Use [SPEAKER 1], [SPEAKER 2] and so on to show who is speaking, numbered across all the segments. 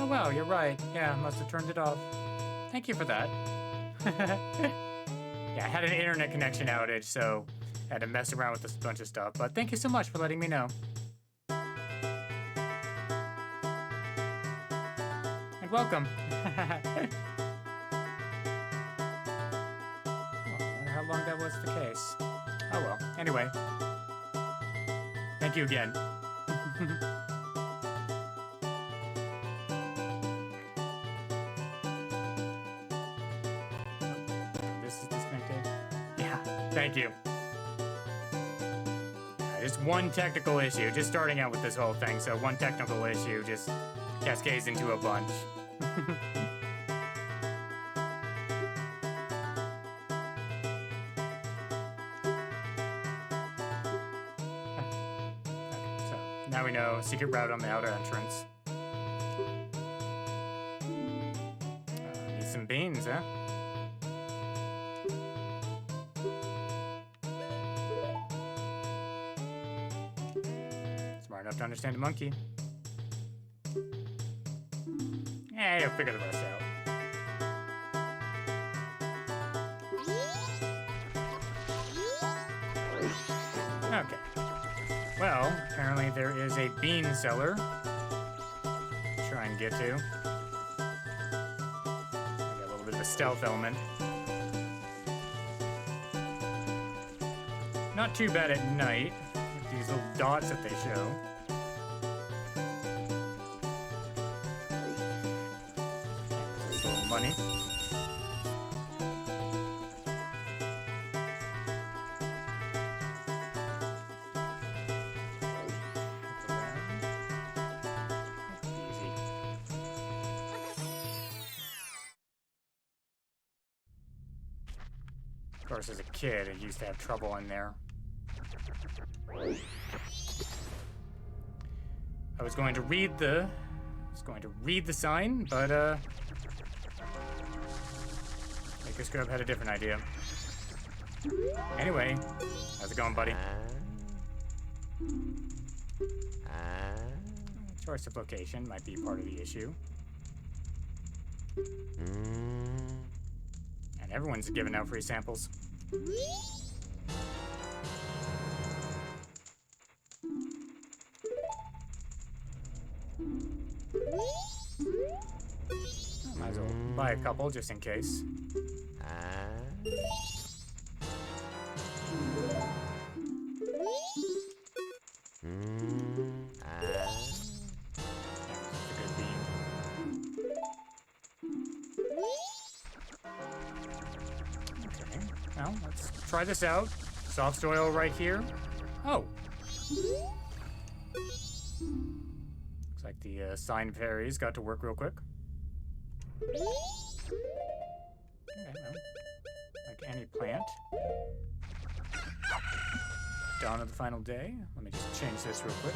[SPEAKER 1] Oh, wow, you're right. Yeah, must have turned it off. Thank you for that. Yeah, I had an internet connection outage, so I had to mess around with this bunch of stuff. But thank you so much for letting me know. And welcome. I wonder how long that was the case. Oh well. Anyway. Thank you again. This is disconnected. Yeah, thank you. Just one technical issue. Just starting out with this whole thing, so one technical issue just cascades into a bunch. Now we know secret route on the outer entrance. Need some beans, huh? Smart enough to understand a monkey. Yeah, you'll figure the rest out. Okay. Well, apparently there is a bean cellar to try and get to. Got a little bit of a stealth element. Not too bad at night, with these little dots that they show. There's a little money. Of course, as a kid, I used to have trouble in there. I was going to read the sign, but Maker Scrub had a different idea. Anyway, how's it going, buddy? Choice of location might be part of the issue. And everyone's giving out free samples. Might as well buy a couple just in case. Okay, well, let's try this out. Soft soil right here. Oh! Looks like the sign fairies got to work real quick. Okay, well, like any plant. Dawn of the final day. Let me just change this real quick.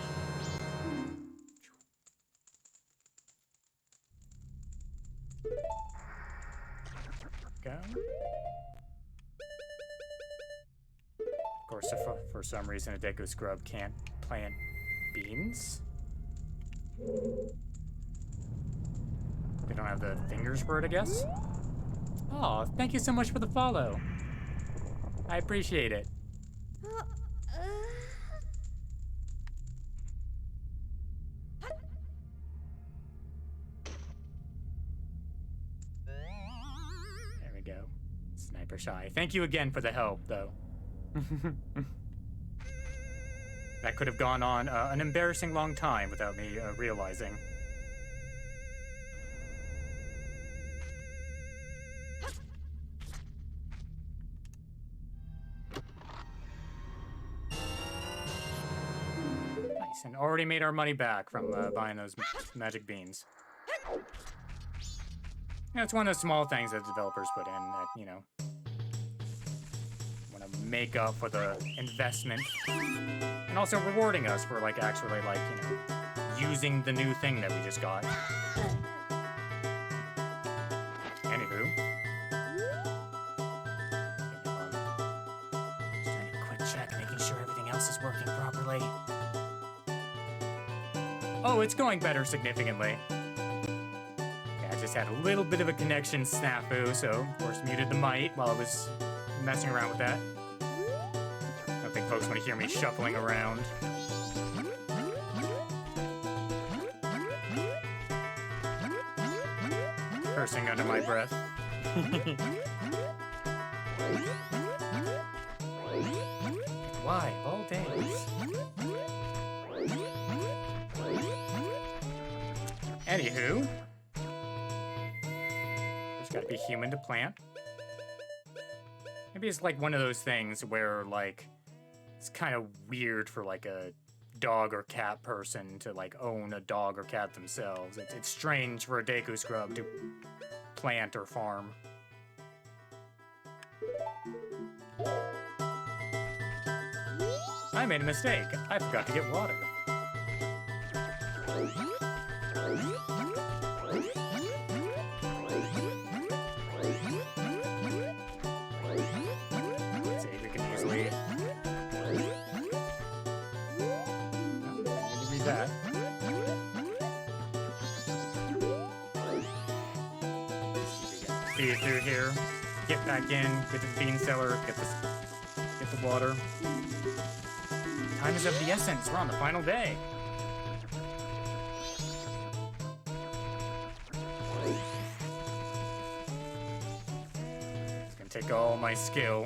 [SPEAKER 1] Go. Of course, if for some reason a Deku Scrub can't plant beans. They don't have the fingers for it, I guess? Aw, thank you so much for the follow. I appreciate it. There we go. Sniper Shy. Thank you again for the help, though. That could have gone on an embarrassing long time without me realizing. Nice, and already made our money back from buying those magic beans. Yeah, it's one of those small things that developers put in that, you know, want to make up for the investment. And also rewarding us for, like, actually, like, you know, using the new thing that we just got. Anywho. Just doing a quick check, making sure everything else is working properly. Oh, it's going better significantly. just had a little bit of a connection snafu, so of course muted the mic while I was messing around with that. I don't think folks want to hear me shuffling around. Cursing under my breath. Why, of all days? Anywho, there's gotta be human to plant. Maybe it's like one of those things where, like, it's kind of weird for, like, a dog or cat person to, like, own a dog or cat themselves. It's strange for a Deku Scrub to plant or farm. I made a mistake. I forgot to get water. See, we can easily... read that. Speed through here. Get back in. Get to the bean cellar. Get the water. Time is of the essence. We're on the final day. It's gonna take all my skill,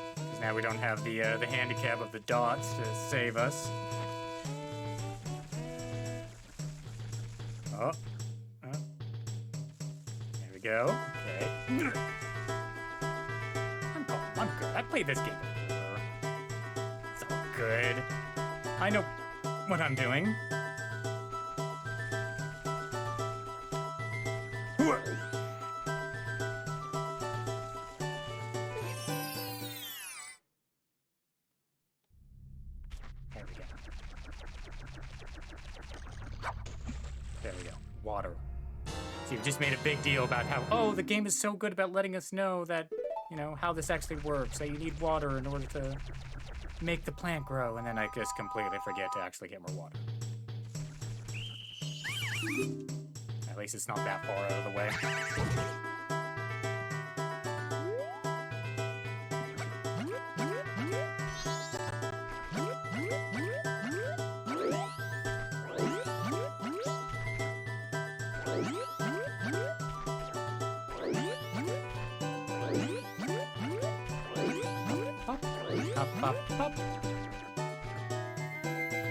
[SPEAKER 1] because now we don't have the handicap of the dots to save us. Oh, there we go. Okay. I'm good. I played this game before. It's all good. I know what I'm doing. There we go. There we go. Water. See, we just made a big deal about how, oh, the game is so good about letting us know that, you know, how this actually works, that you need water in order to make the plant grow, and then I just completely forget to actually get more water. At least it's not that far out of the way.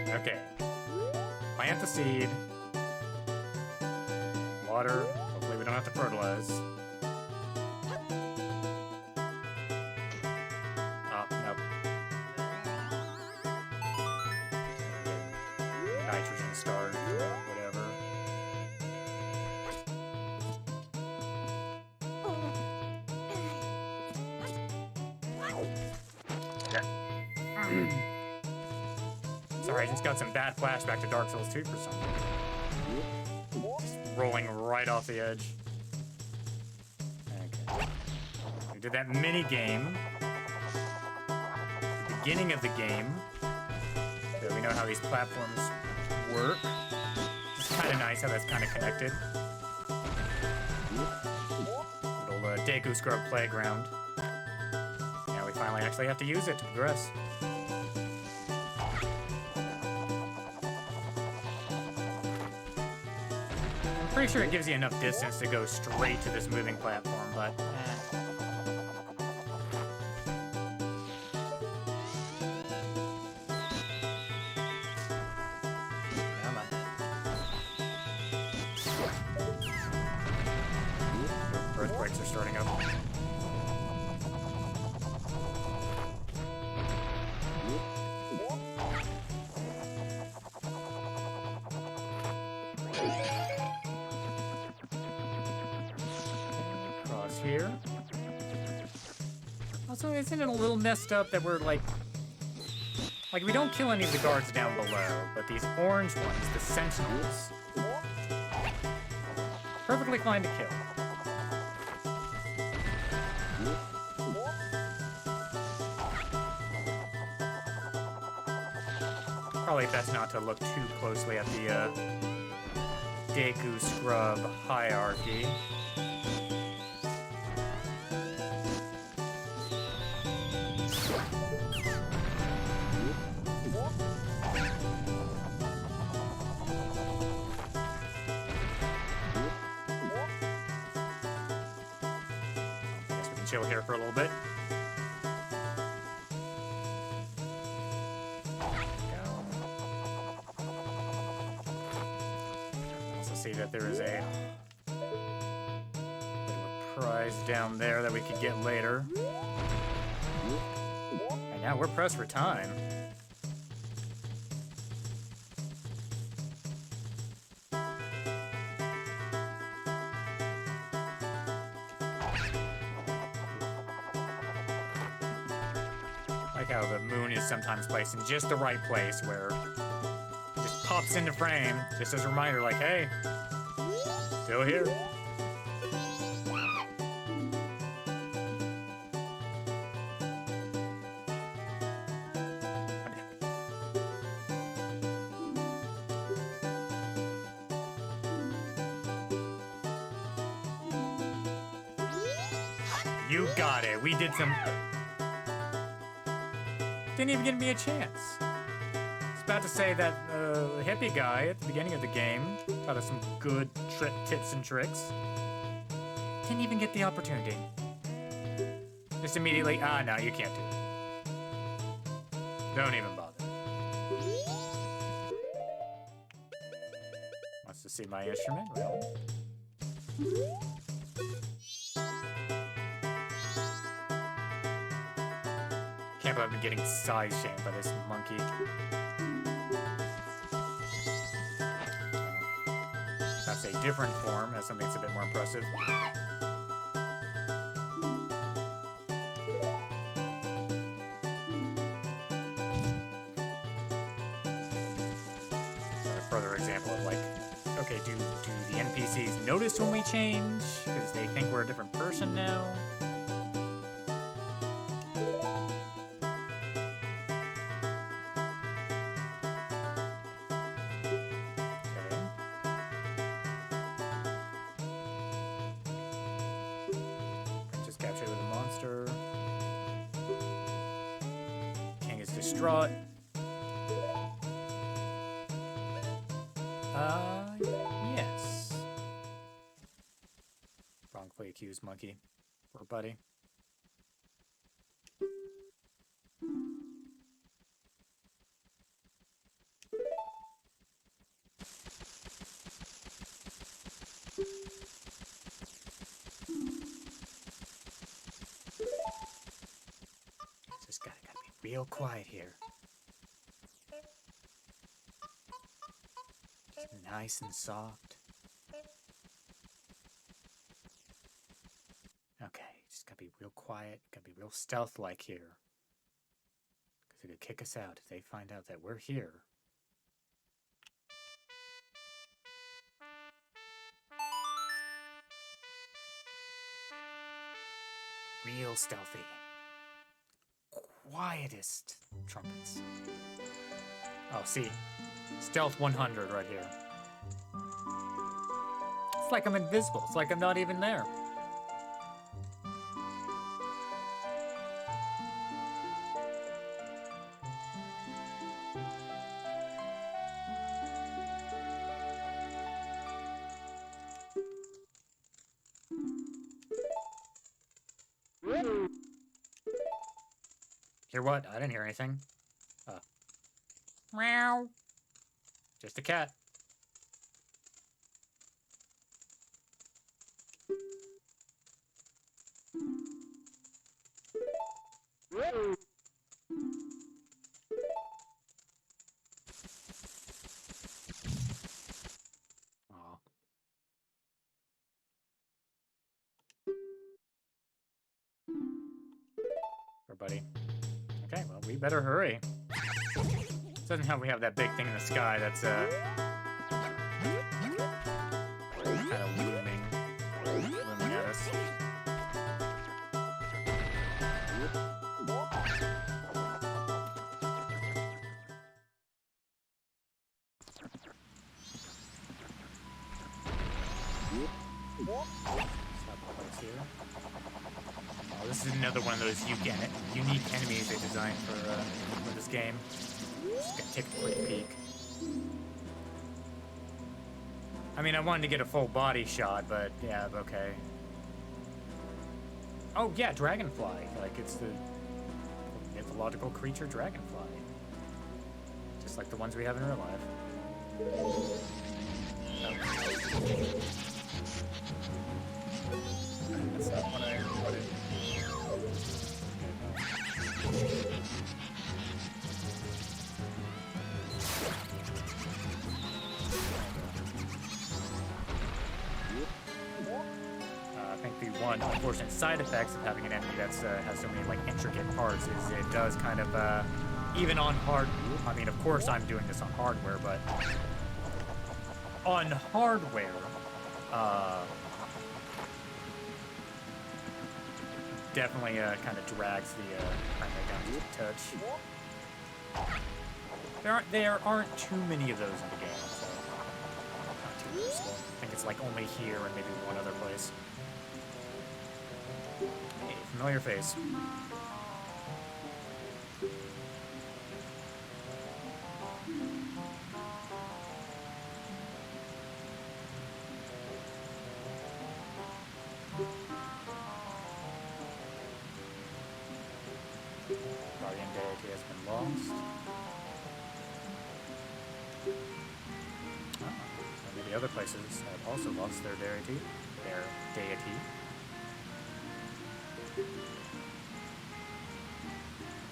[SPEAKER 1] Okay. Plant the seed. Water. Hopefully we don't have to fertilize. Oh, nope. Nitrogen starter, whatever. Sorry, I just got some bad flashback to Dark Souls 2 for some reason. Just rolling right off the edge. Okay. We did that mini game. The beginning of the game. So we know how these platforms work. It's kind of nice how that's kind of connected. Little Deku Scrub playground. Now we finally actually have to use it to progress. Pretty sure it gives you enough distance to go straight to this moving platform, but come on. Earthquakes are starting up. Here. Also, isn't it a little messed up that we're like we don't kill any of the guards down below, but these orange ones, the sentinels, perfectly fine to kill. Probably best not to look too closely at the Deku Scrub hierarchy. Guess we can chill here for a little bit. See that there is a prize down there that we could get later. And now we're pressed for time. Like how the moon is sometimes placed in just the right place where it just pops into frame, just as a reminder, like, hey, still here. You got it. We did some... Didn't even give me a chance. I was about to say that the hippie guy at the beginning of the game taught us some good tips and tricks. Didn't even get the opportunity. Just immediately, no, you can't do it. Don't even bother. Wants to see my instrument? Well... Can't believe I've been getting size shamed by this monkey. That's a different form. That's something that's a bit more impressive. A further example of like, okay, do the NPCs notice when we change? Because they think we're a different person now? Distraught. Yes. Wrongfully accused monkey. Poor buddy. Just gotta be real quiet here. Just nice and soft. Okay, just gotta be real quiet. Gotta be real stealth-like here. Because they could kick us out if they find out that we're here. Real stealthy. Quietest trumpets. Oh, see. Stealth 100 right here. It's like I'm invisible. It's like I'm not even there. Hear what? I didn't hear anything. Meow. Just a cat. Aw. Everybody. Okay, well, we better hurry. Doesn't help we have that big thing in the sky that's, kind of looming at us. place here. Oh, this is another one of those unique enemies they designed for this game. Just gonna take a quick peek. I mean, I wanted to get a full body shot, but yeah, okay. Oh yeah, dragonfly. Like it's the mythological creature dragonfly. Just like the ones we have in real life. Oh. That's not what I wanted. I think the one unfortunate side effects of having an enemy that's has so many like intricate parts is it does kind of even on hard. I mean, of course, I'm doing this on hardware, but on hardware, definitely kind of drags the frame rate down just a touch. There aren't too many of those in the game, so not too useful. I think it's like only here and maybe one other place. Hey, familiar face. Guardian deity has been lost. Maybe other places have also lost their deity.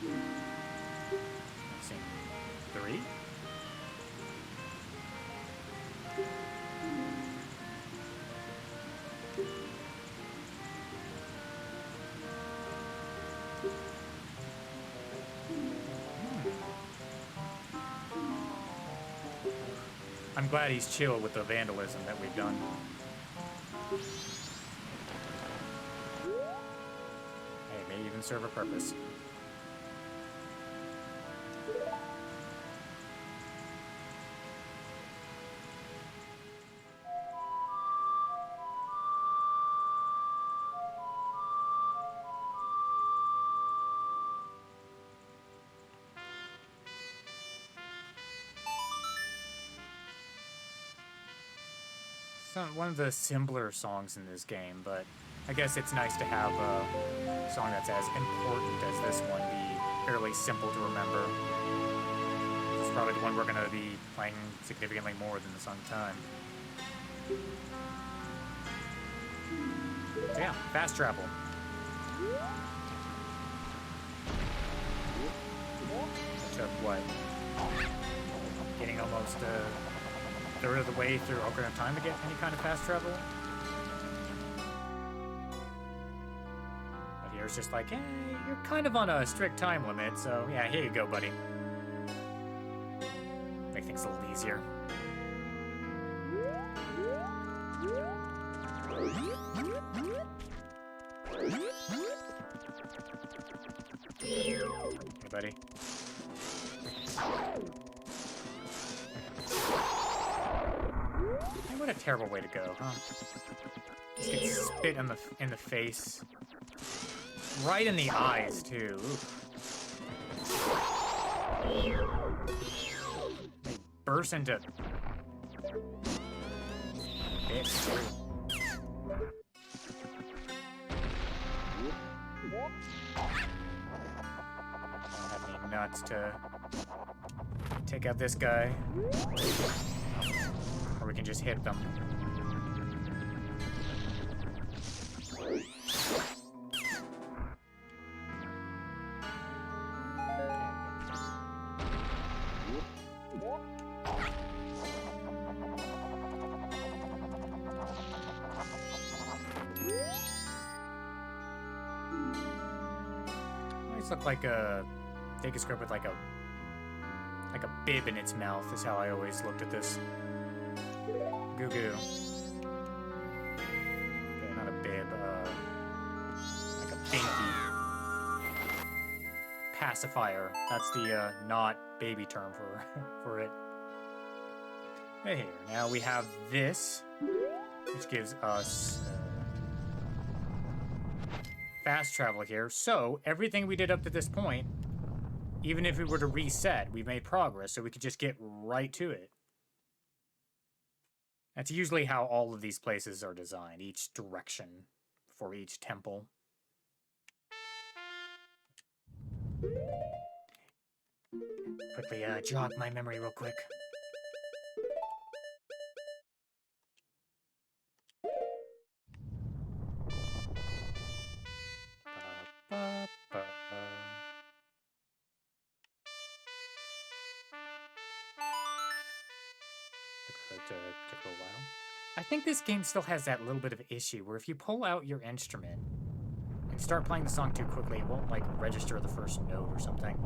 [SPEAKER 1] I've seen 3. I'm glad he's chill with the vandalism that we've done. Hey, it may even serve a purpose. One of the simpler songs in this game, but I guess it's nice to have a song that's as important as this one be fairly simple to remember. It's probably the one we're going to be playing significantly more than the song Time. So yeah, fast travel. It took what? Getting almost third of the way through Ocarina of Time to get any kind of fast travel. But here it's just like, hey, you're kind of on a strict time limit, so yeah, here you go, buddy. Make things a little easier. Hey, buddy. What a terrible way to go, huh? Just get spit in the face. Right in the eyes, too. They burst into... bits. I don't have any nuts to take out this guy. Or we can just hit them. These look like a Degascope with like a bib in its mouth is how I always looked at this. Goo goo. Okay, not a bib, like a binky. Pacifier. That's the not baby term for it. Hey, now we have this. which gives us fast travel here. So everything we did up to this point, even if we were to reset, we've made progress, so we could just get right to it. That's usually how all of these places are designed, each direction for each temple. Quickly jog my memory real quick. Took a while. I think this game still has that little bit of issue where if you pull out your instrument and start playing the song too quickly, it won't like register the first note or something.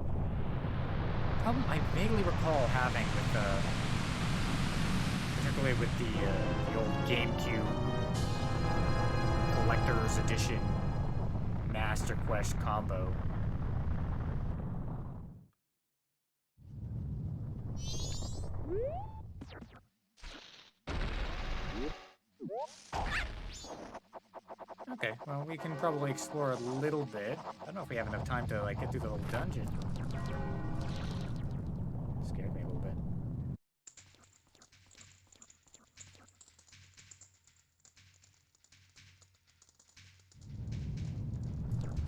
[SPEAKER 1] Problem I vaguely recall having with particularly with the old GameCube Collector's Edition Master Quest combo. Okay, well, we can probably explore a little bit. I don't know if we have enough time to like get through the whole dungeon. Scared me a little bit.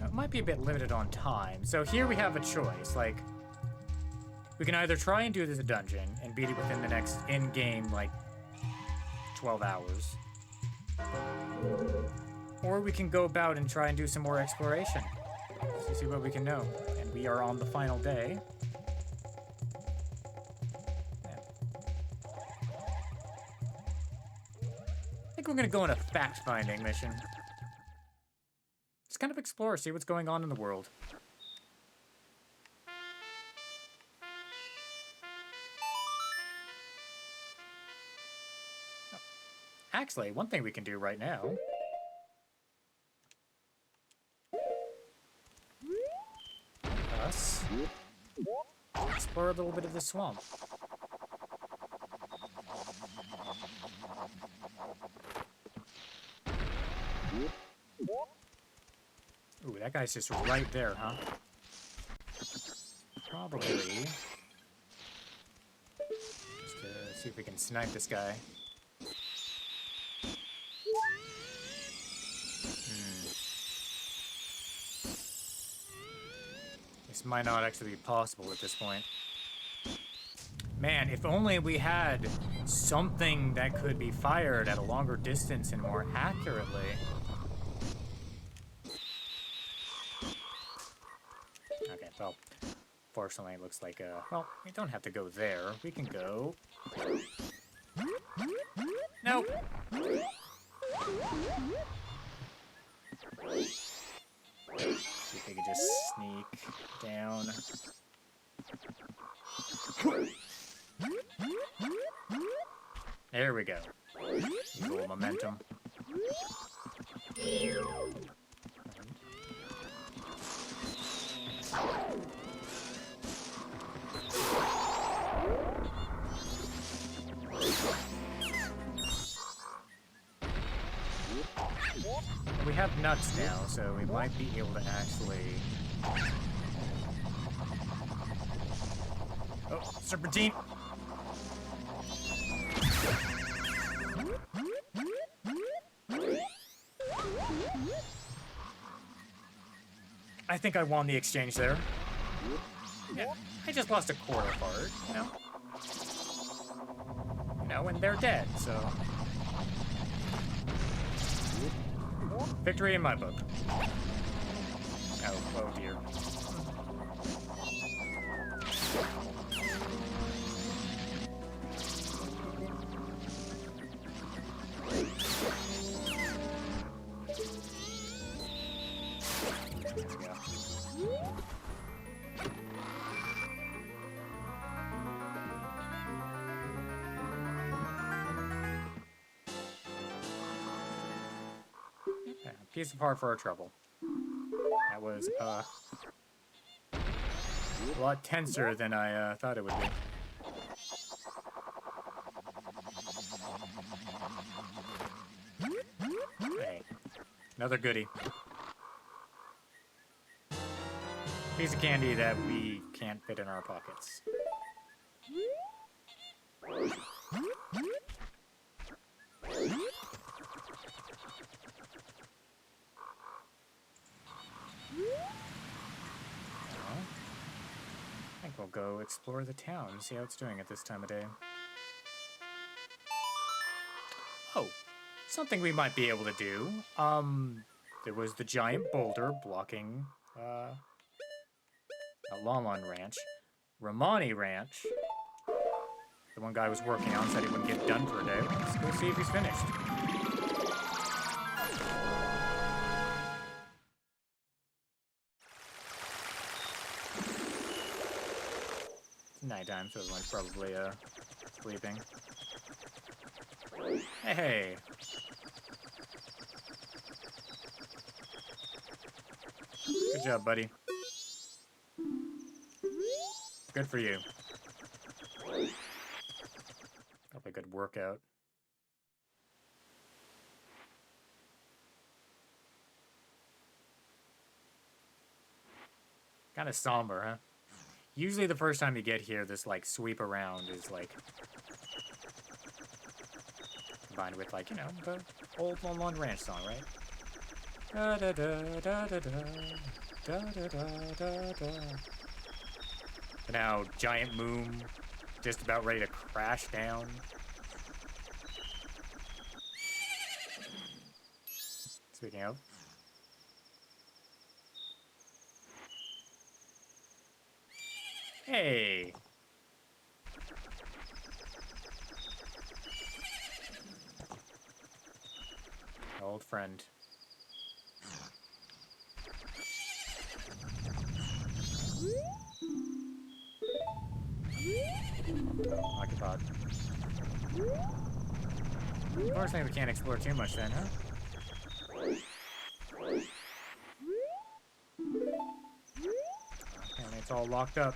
[SPEAKER 1] It might be a bit limited on time. So here we have a choice. Like, we can either try and do this dungeon and beat it within the next in-game, like, 12 hours. Or we can go about and try and do some more exploration to see what we can know. And we are on the final day. Yeah. I think we're gonna go on a fact-finding mission. Just kind of explore, see what's going on in the world. Actually, one thing we can do right now explore a little bit of the swamp. Ooh, that guy's just right there, huh? Probably. Just to see if we can snipe this guy. This might not actually be possible at this point. Man, if only we had something that could be fired at a longer distance and more accurately. Okay, well, fortunately it looks like, well, we don't have to go there. We can go... Nope! See if we could just sneak down. There we go. A little momentum. We have nuts now, so we might be able to actually... Oh, serpentine! I think I won the exchange there. Yeah, I just lost a quarter part, you know? You know, and they're dead, so... Victory in my book. Oh dear. Piece of heart for our trouble. That was a lot tenser than I thought it would be. Another goodie. Piece of candy that we can't fit in our pockets. I think we'll go explore the town and see how it's doing at this time of day. Oh, something we might be able to do. There was the giant boulder blocking, not Lon Lon Ranch, Romani Ranch. The one guy was working on said he wouldn't get done for a day. Let's go see if he's finished. It's nighttime, so everyone's probably, sleeping. Hey! Good job, buddy. Good for you. That'll be a good workout. Kind of somber, huh? Usually the first time you get here, this, like, sweep around is, like, combined with, like, you know, the old Lon Lon Ranch song, right? Da da da da da da da da da da. But now, giant moon, just about ready to crash down. Speaking of. Hey! Old friend. Occupied. Unfortunately, we can't explore too much then, huh? Apparently it's all locked up.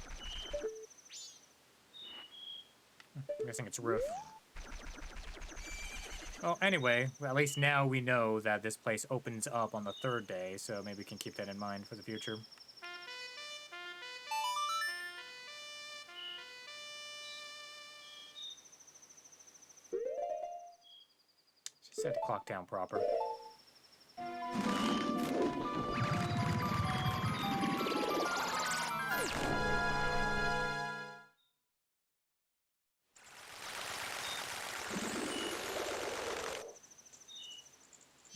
[SPEAKER 1] I'm guessing it's roof. Well, anyway, at least now we know that this place opens up on the third day, so maybe we can keep that in mind for the future. Just set the clock down proper.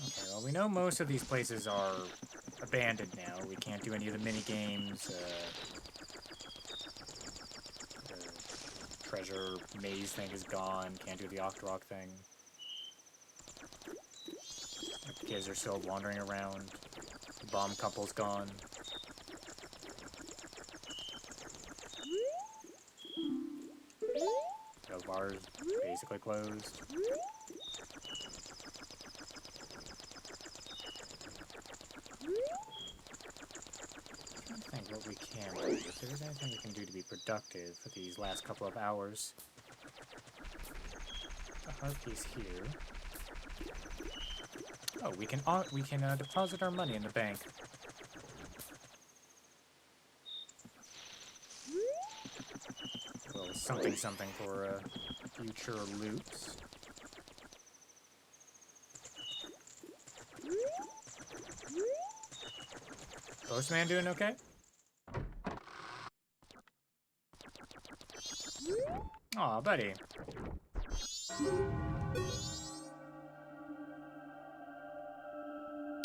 [SPEAKER 1] Okay, well, we know most of these places are abandoned now. We can't do any of the mini-games. The treasure maze thing is gone. Can't do the Octorok thing. The kids are still wandering around. The bomb couple's gone. The bar's basically closed. I think what we can do, if there's anything we can do to be productive for these last couple of hours. The heart piece here. Oh, we can deposit our money in the bank. Well, something for future loops. Postman doing okay? Aw, buddy.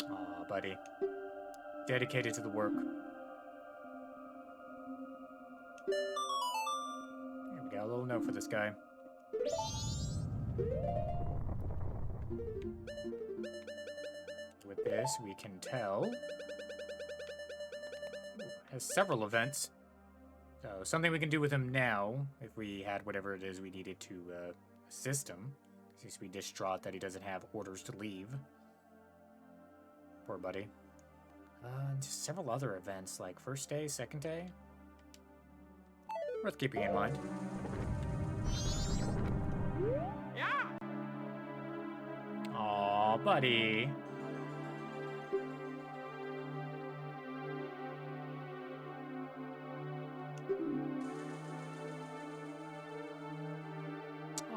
[SPEAKER 1] Aw, buddy. Dedicated to the work. Here, we got a little note for this guy. With this, we can tell. Ooh, has several events. So, something we can do with him now, if we had whatever it is we needed to assist him. Seems to be distraught that he doesn't have orders to leave. Poor buddy. And just several other events, like first day, second day. Worth keeping in mind. Yeah. Aw, buddy.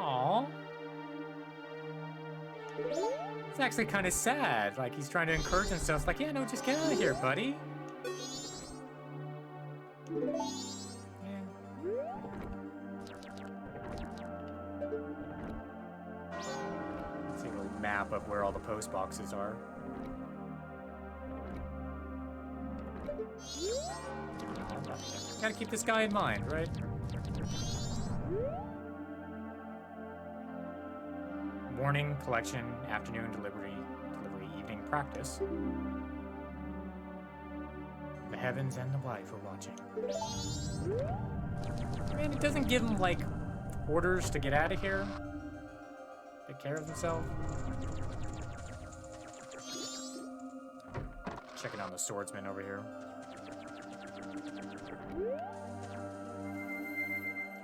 [SPEAKER 1] Aww. It's actually kind of sad. Like, he's trying to encourage himself. It's like, yeah, no, just get out of here, buddy. Yeah. Let's see a little map of where all the post boxes are. Gotta keep this guy in mind, right? Morning collection, afternoon delivery, evening practice. The heavens and the life are watching. Man, it doesn't give him, like, orders to get out of here. Take care of himself. Checking on the swordsman over here.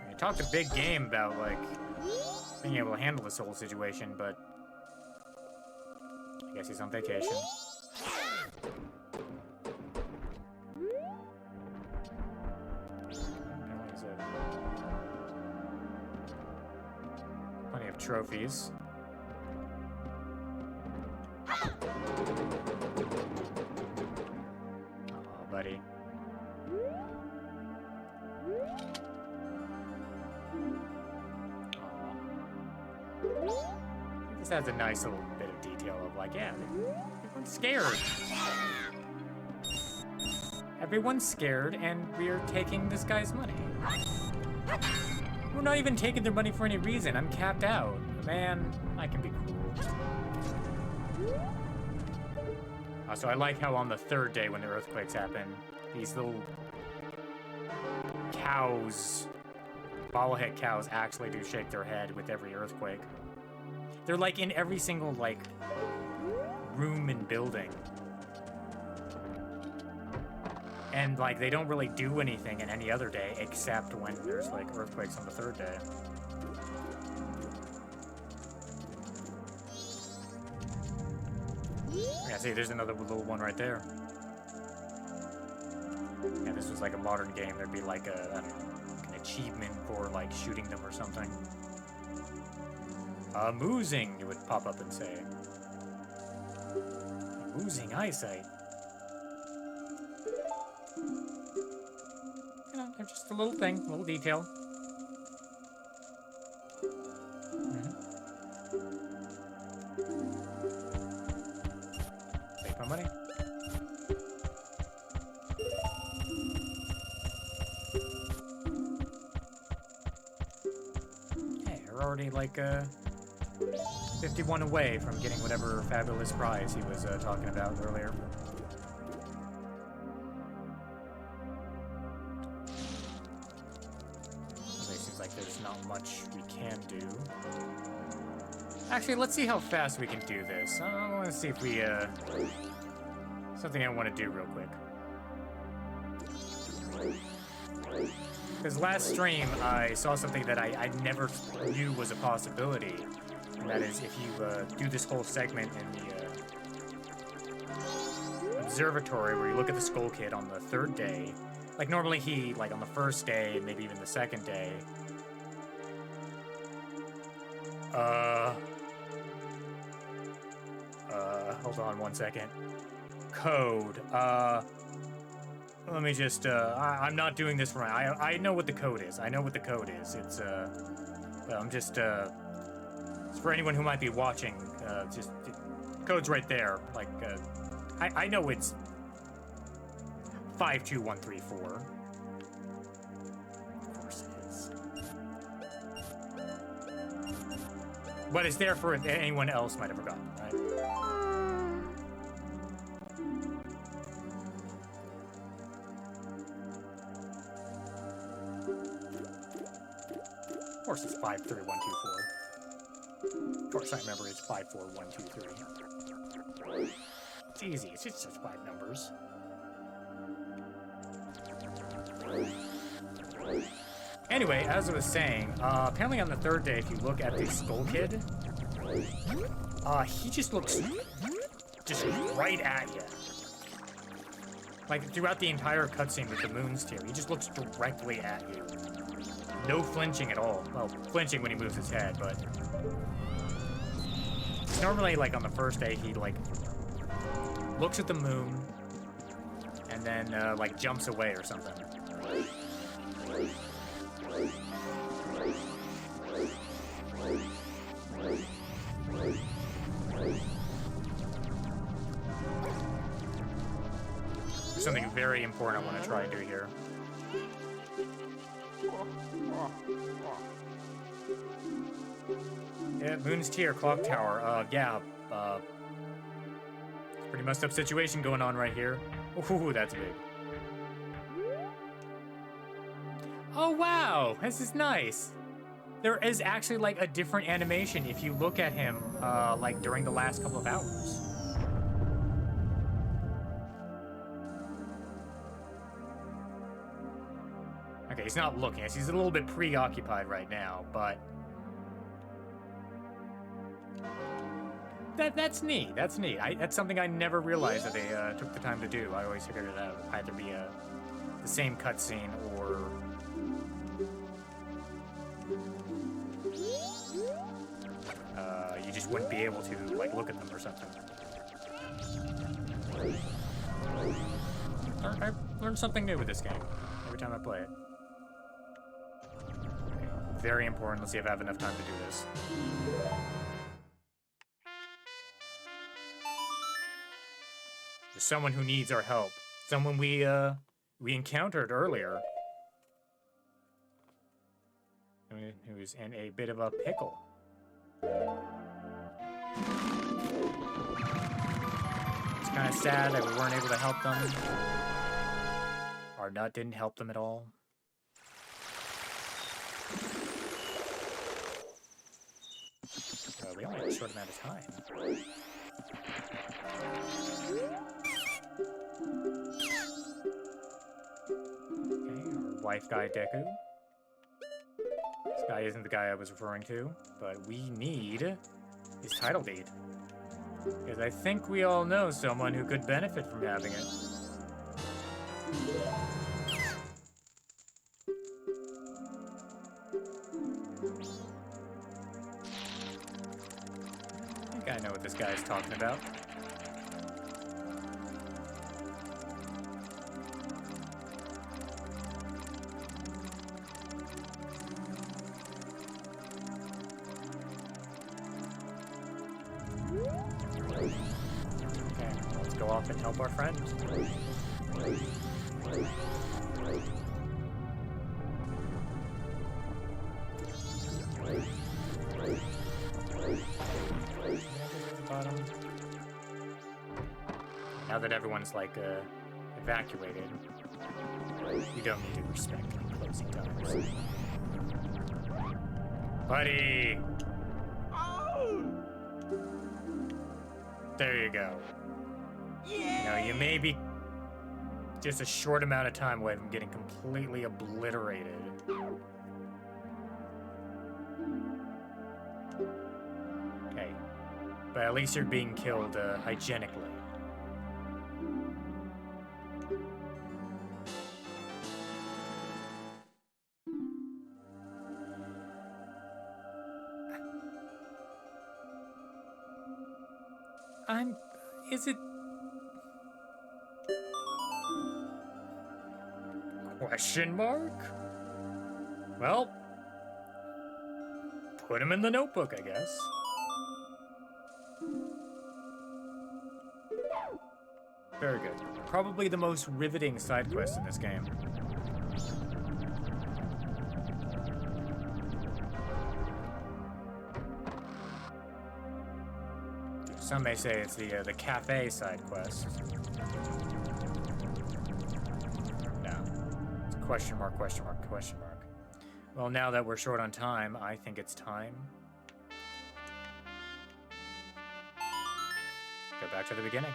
[SPEAKER 1] He talked a big game about, like, being able to handle this whole situation, but I guess he's on vacation. Plenty of trophies. Aw, buddy. This has a nice little bit of detail of like, yeah, everyone's scared. Everyone's scared, and we're taking this guy's money. We're not even taking their money for any reason. I'm capped out. Man, I can be cruel. So I like how on the third day when the earthquakes happen, these little cows, bobblehead cows, actually do shake their head with every earthquake. They're like in every single like room and building. And like they don't really do anything in any other day except when there's like earthquakes on the third day. Yeah, see, there's another little one right there. Yeah, this was like a modern game. There'd be like a, I don't know, an achievement for like shooting them or something. Amusing, it would pop up and say. Amusing eyesight. You know, they're just a little thing, a little detail. Take my money. Hey, we're already like, 51 away from getting whatever fabulous prize he was talking about earlier. It seems like there's not much we can do. Actually, let's see how fast we can do this. I want to see if we, something I want to do real quick. Because last stream, I saw something that I never knew was a possibility. And that is, if you do this whole segment in the observatory, where you look at the Skull Kid on the third day, like normally he, like on the first day, and maybe even the second day, hold on one second. Code, let me just, I'm not doing this right. I know what the code is. I know what the code is. It's, I'm just, for anyone who might be watching, just code's right there. Like, I know it's 52134. Of course it is. But it's there for if anyone else might have forgotten, right? Of course it's 53124. Of course I remember it's 54123. It's easy, it's just 5 numbers. Anyway, as I was saying, apparently on the third day, if you look at the Skull Kid, he just looks just right at you. Like, throughout the entire cutscene with the moon's tear, he just looks directly at you. No flinching at all. Well, flinching when he moves his head, but... Normally, like, on the first day, he, like, looks at the moon, and then, like, jumps away or something. There's something very important I want to try and do here. Yeah, Moon's Tier, Clock Tower. Yeah, pretty messed up situation going on right here. Ooh, that's big. Oh, wow, this is nice. There is actually, like, a different animation if you look at him, like, during the last couple of hours. Okay, he's not looking. He's a little bit preoccupied right now, but... That's neat. That's neat. That's something I never realized that they took the time to do. I always figured it out. Either be the same cutscene or... you just wouldn't be able to, like, look at them or something. I learned something new with this game every time I play it. Okay, very important. Let's see if I have enough time to do this. There's someone who needs our help. Someone we encountered earlier. Who's in a bit of a pickle. It's kind of sad that we weren't able to help them. Our nut didn't help them at all. We only have a short amount of time. Okay, our wife guy Deku. This guy isn't the guy I was referring to, but we need his title deed. Because I think we all know someone who could benefit from having it. I think I know what this guy's talking about. And help our friend. Now that everyone's like evacuated, you don't need to respect closing times. Buddy! There you go. You know, you may be just a short amount of time away from getting completely obliterated. Okay. But at least you're being killed hygienically. Is it... Question mark? Well, put him in the notebook, I guess. Very good. Probably the most riveting side quest in this game. Some may say it's the cafe side quest. No. It's question mark, question mark, question mark. Well, now that we're short on time, I think it's time. Go back to the beginning.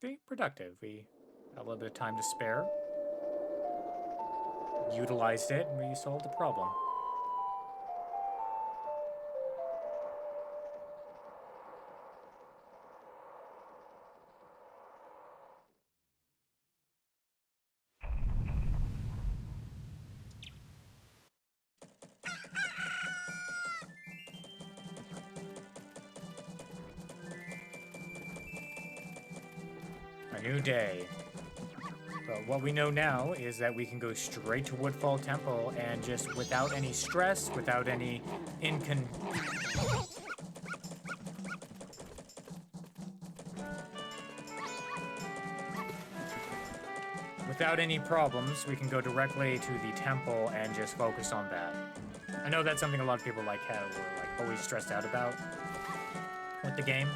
[SPEAKER 1] Be productive. We had a little bit of time to spare. Utilized it, and we solved the problem. A new day. But what we know now is that we can go straight to Woodfall Temple and just without any stress, without any without any problems, we can go directly to the temple and just focus on that. I know that's something a lot of people like have or like always stressed out about with the game.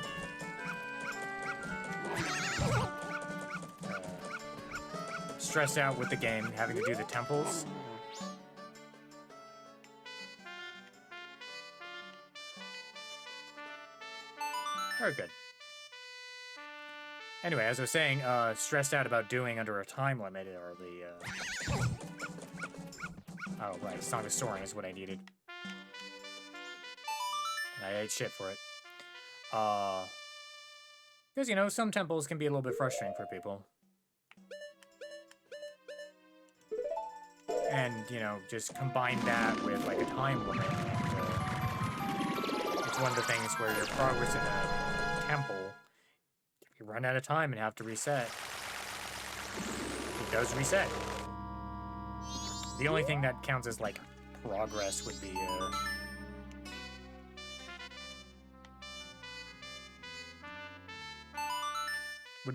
[SPEAKER 1] Stressed out with the game, having to do the temples. Very good. Anyway, as I was saying, stressed out about doing under a time limit, or the, oh, right, Song of Soaring is what I needed. I ate shit for it. Because, you know, some temples can be a little bit frustrating for people. And, you know, just combine that with, like, a time limit. It's one of the things where your progress in a temple, if you run out of time and have to reset, it does reset. The only thing that counts as, like, progress would be,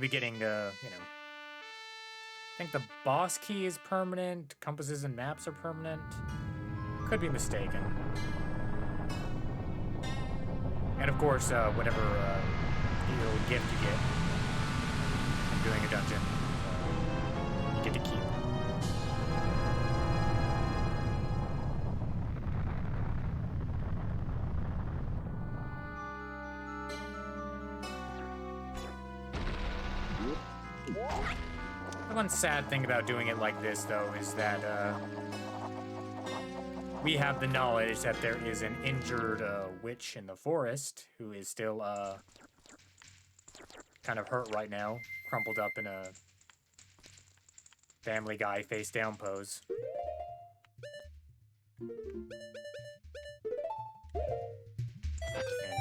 [SPEAKER 1] getting, you know, I think the boss key is permanent, compasses and maps are permanent. Could be mistaken. And of course, whatever little gift you get from doing a dungeon, you get to keep. The one sad thing about doing it like this, though, is that we have the knowledge that there is an injured witch in the forest who is still kind of hurt right now, crumpled up in a Family Guy face-down pose. In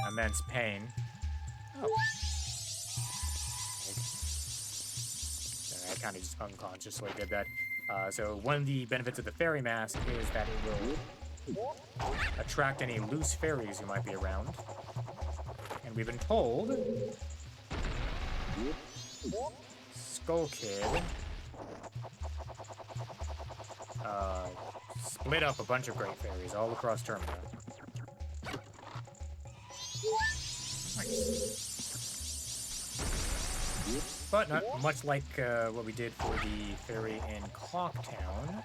[SPEAKER 1] immense pain. Oh. I kind of just unconsciously did that. So one of the benefits of the fairy mask is that it will attract any loose fairies who might be around. And we've been told Skull Kid split up a bunch of great fairies all across Termina. Nice. But not much like what we did for the fairy in Clocktown.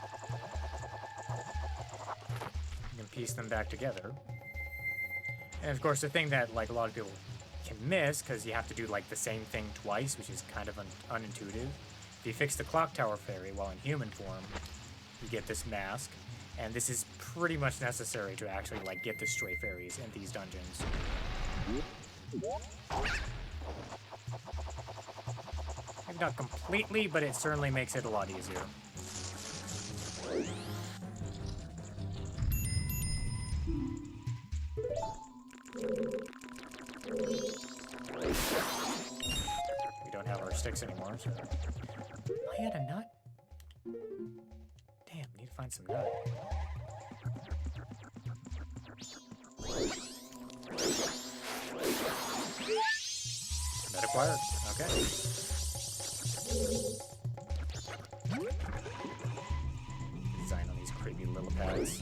[SPEAKER 1] You can piece them back together. And of course, the thing that like a lot of people can miss, because you have to do like the same thing twice, which is kind of unintuitive. If you fix the Clock Tower fairy while in human form, you get this mask. And this is pretty much necessary to actually like get the stray fairies in these dungeons. Maybe not completely, but it certainly makes it a lot easier. We don't have our sticks anymore, so... I had a nut? Damn, need to find some nut. Nut acquired. Okay. Design on these creepy little pads.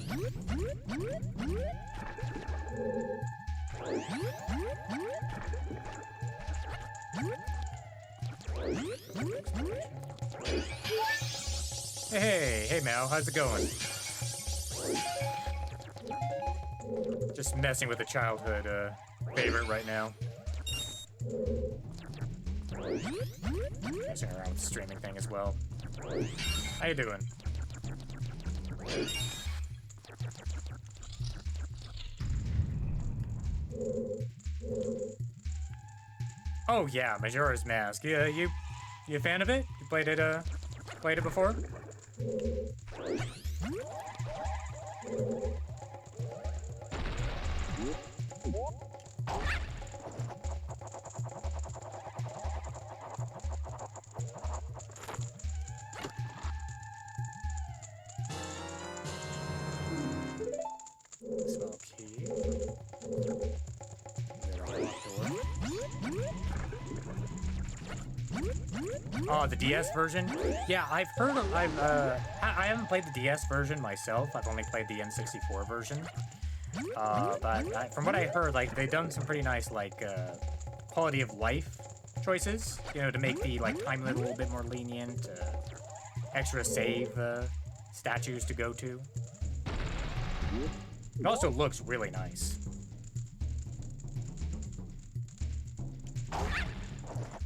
[SPEAKER 1] Hey, Mal, how's it going? Just messing with a childhood favorite right now. Messing around with the streaming thing as well. How you doing? Oh yeah, Majora's Mask. Yeah, you a fan of it? You played it before? Oh, the DS version? Yeah, I've heard of, I haven't played the DS version myself. I've only played the N64 version. But from what I heard, like, they've done some pretty nice, like, quality of life choices, you know, to make the, like, time limit a little bit more lenient, extra save, statues to go to. It also looks really nice.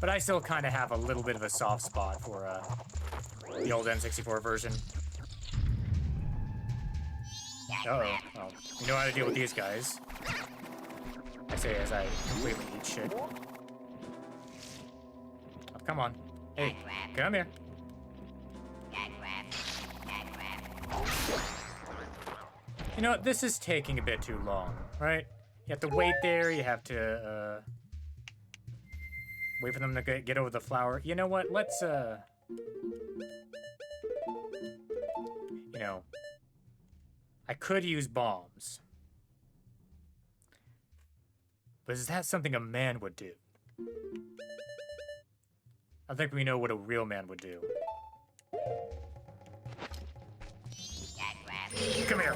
[SPEAKER 1] But I still kind of have a little bit of a soft spot for the old N64 version. Uh-oh. Well, you know how to deal with these guys. I say as I completely eat shit. Oh, come on. Hey, come here. You know what? This is taking a bit too long, right? You have to wait there, you have to, wait for them to get over the flower. You know what? Let's, you know, I could use bombs. But is that something a man would do? I think we know what a real man would do. Come here.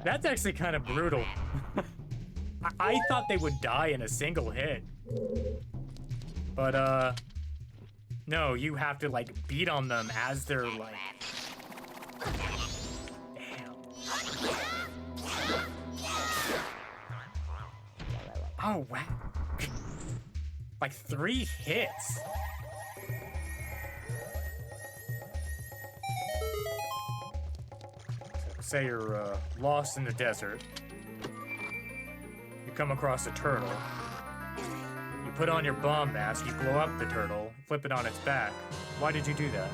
[SPEAKER 1] That's actually kind of brutal. I thought they would die in a single hit. But, no, you have to, like, beat on them as they're, like... Damn. Oh, wow. Like, 3 hits. Say you're lost in the desert. You come across a turtle. You put on your bomb mask, you blow up the turtle, flip it on its back. Why did you do that?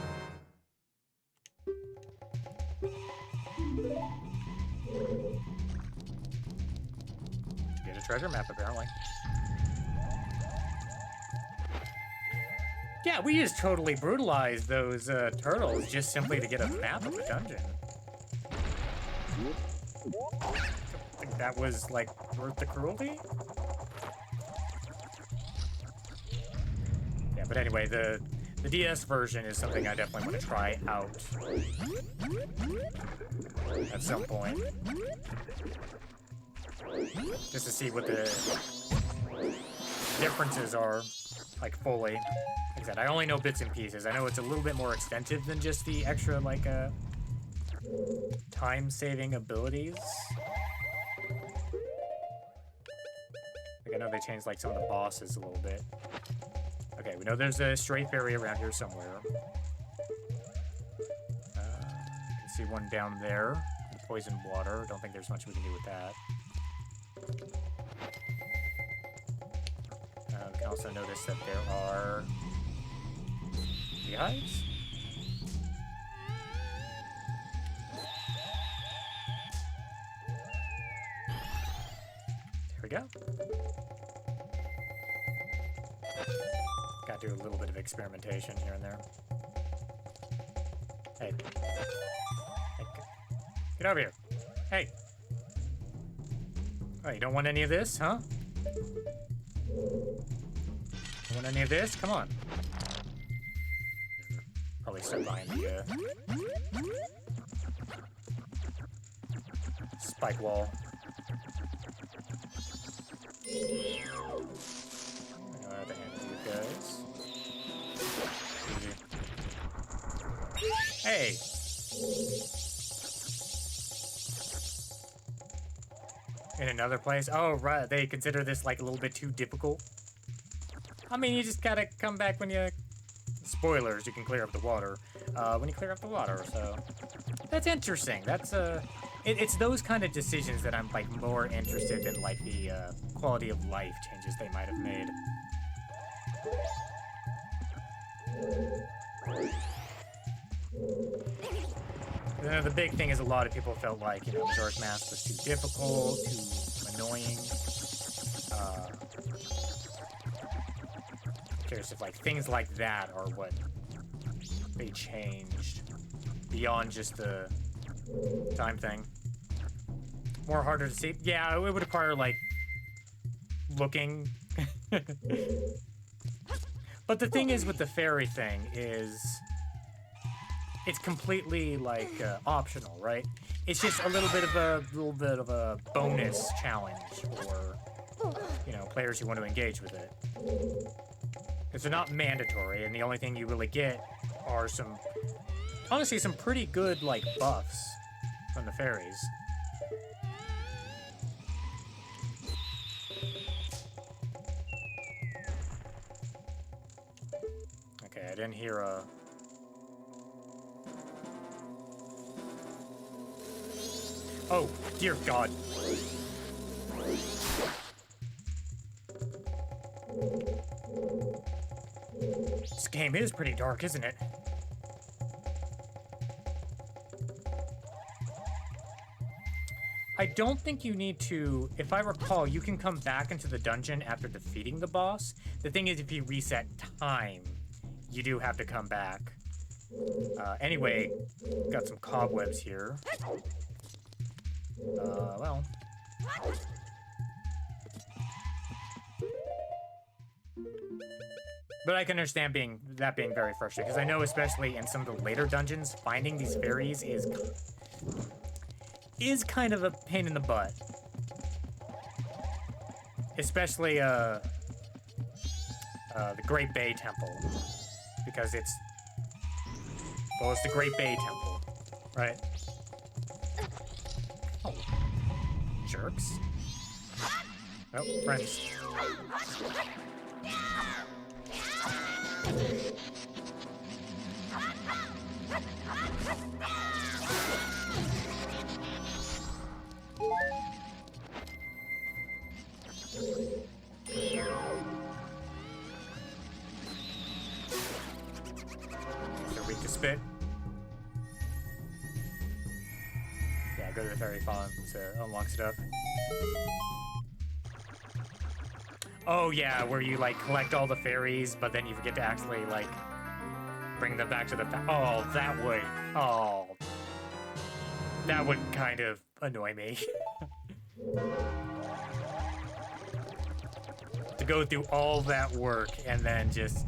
[SPEAKER 1] Get a treasure map, apparently. Yeah, we just totally brutalized those turtles just simply to get a map of the dungeon. I think that was, like, worth the cruelty? Yeah, but anyway, the DS version is something I definitely want to try out at some point. Just to see what the differences are, like, fully. Like I said, I only know bits and pieces. I know it's a little bit more extensive than just the extra, like, time-saving abilities. Like, I know they changed, like, some of the bosses a little bit. Okay, we know there's a strafe area around here somewhere. You can see one down there. Poison water. Don't think there's much we can do with that. We can also notice that there are beehives. There we go. Gotta do a little bit of experimentation here and there. Hey. Hey. Get over here. Hey. Oh, you don't want any of this, huh? You want any of this? Come on. Probably stuck behind the spike wall. I know how to handle you guys. Easy. Hey! In another place? Oh, right. They consider this like a little bit too difficult. I mean, you just gotta come back when you... Spoilers, you can clear up the water. When you clear up the water, so... That's interesting. That's, it's those kind of decisions that I'm, like, more interested in, like, the, quality of life changes they might have made. You know, the big thing is a lot of people felt like, you know, Majora's Mask was too difficult, too annoying. Curious if, like, things like that are what they changed beyond just the time thing. More harder to see. Yeah, it would require, like, looking. But the thing is with the fairy thing is it's completely, like, optional, right? It's just a little bit of a bonus challenge for, you know, players who want to engage with it. Because they're not mandatory, and the only thing you really get are some, honestly, some pretty good, like, buffs from the fairies. Okay, I didn't hear a... Oh, dear God. This game is pretty dark, isn't it? I don't think you need to... If I recall, you can come back into the dungeon after defeating the boss. The thing is, if you reset time, you do have to come back. Anyway, got some cobwebs here. Well... But I can understand that being very frustrating, because I know especially in some of the later dungeons, finding these fairies is kind of a pain in the butt. Especially, the Great Bay Temple. Because it's... Well, it's the Great Bay Temple, right? Oh. Jerks. Oh, friends. They're weak to spit. Yeah, go to the fairy farm to unlock stuff. Oh yeah, where you like collect all the fairies, but then you forget to actually like bring them back to the oh, that would kind of annoy me. To go through all that work and then just,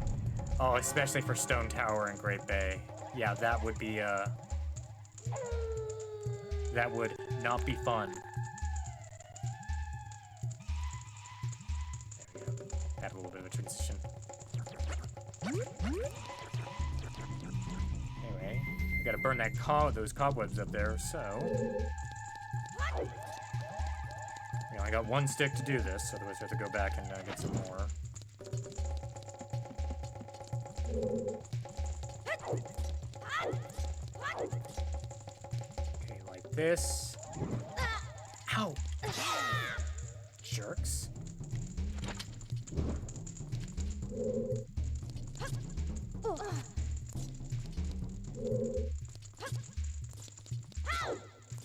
[SPEAKER 1] oh, especially for Stone Tower and Great Bay. Yeah, that would be, that would not be fun. There we go. Add a little bit of a transition. Anyway, we gotta burn that those cobwebs up there, so... You know, I got one stick to do this, otherwise I have to go back and get some more. Okay, like this. Ow! Jerks.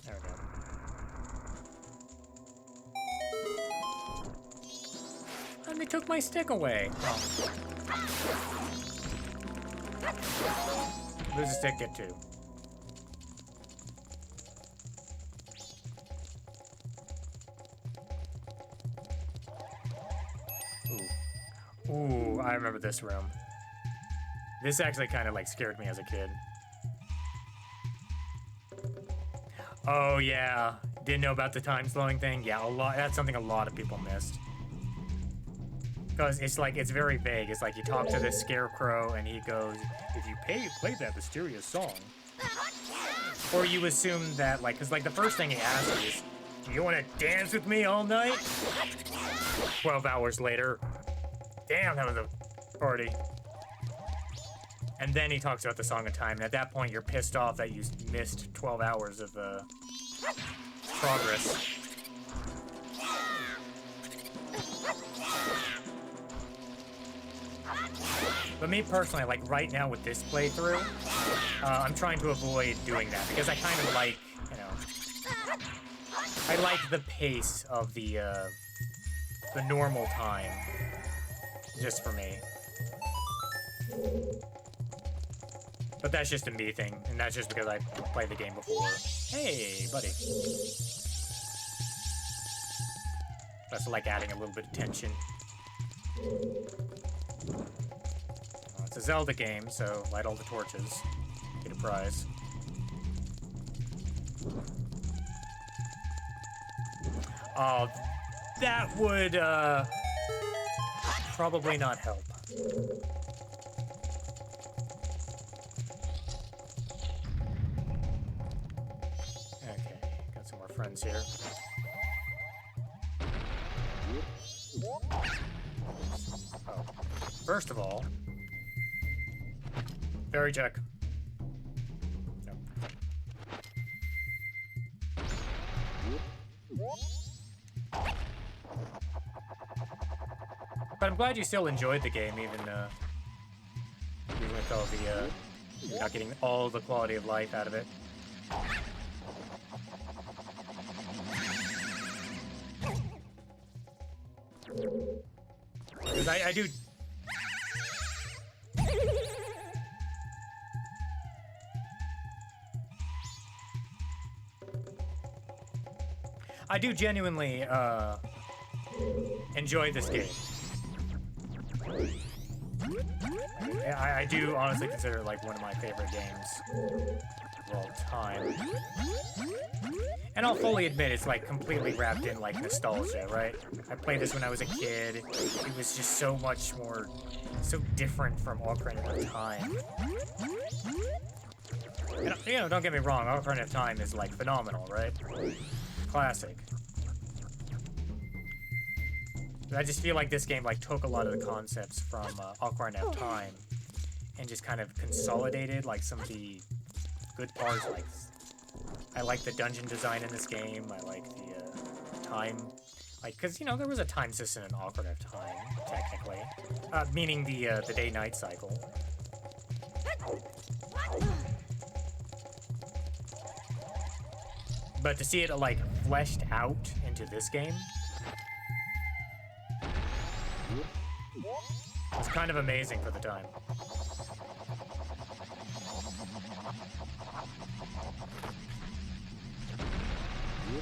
[SPEAKER 1] There we go. And they took my stick away. Oh. Lose a stick, get two. Ooh. Ooh, I remember this room. This actually kind of like scared me as a kid. Oh yeah, didn't know about the time slowing thing? Yeah, that's something a lot of people missed. Because it's like, it's very vague. It's like you talk to this scarecrow and he goes, if you play that mysterious song. Or you assume that, like, because like the first thing he asks is, do you want to dance with me all night? 12 hours later. Damn, that was a party. And then he talks about the Song of Time, and at that point you're pissed off that you missed 12 hours of progress. But me personally, like right now with this playthrough, I'm trying to avoid doing that because I kind of like, you know, I like the pace of the normal time, just for me. But that's just a me thing, and that's just because I played the game before. Hey, buddy. That's like adding a little bit of tension. It's a Zelda game, so light all the torches. Get a prize. Oh, that would, probably not help. Okay, got some more friends here. Oh, first of all, fairy check. No. But I'm glad you still enjoyed the game, even with all the, you're not getting all the quality of life out of it. Because I do... I do genuinely, enjoy this game. I do honestly consider it like one of my favorite games of all time. And I'll fully admit it's like completely wrapped in like nostalgia, right? I played this when I was a kid. It was just so much more, so different from Ocarina of Time. And, you know, don't get me wrong, Ocarina of Time is like phenomenal, right? Classic. But I just feel like this game like took a lot of the concepts from Ocarina of Time and just kind of consolidated like some of the good parts. Like, I like the dungeon design in this game. I like the time, like, because you know there was a time system in Ocarina of Time, technically, meaning the day-night cycle. But to see it like fleshed out into this game, it's kind of amazing for the time.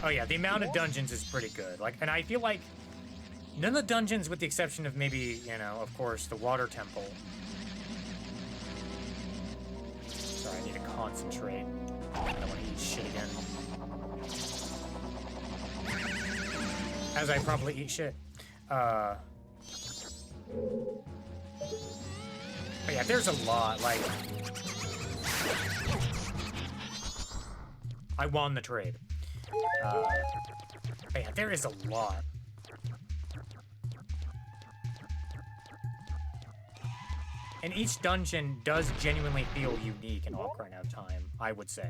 [SPEAKER 1] Oh yeah, the amount of dungeons is pretty good. Like, and I feel like none of the dungeons, with the exception of maybe, you know, of course, the water temple. Sorry, I need to concentrate. I don't want to eat shit again. As I probably eat shit. Oh yeah, there's a lot, like... I won the trade. Yeah, there is a lot. And each dungeon does genuinely feel unique in Ocarina of Time, I would say.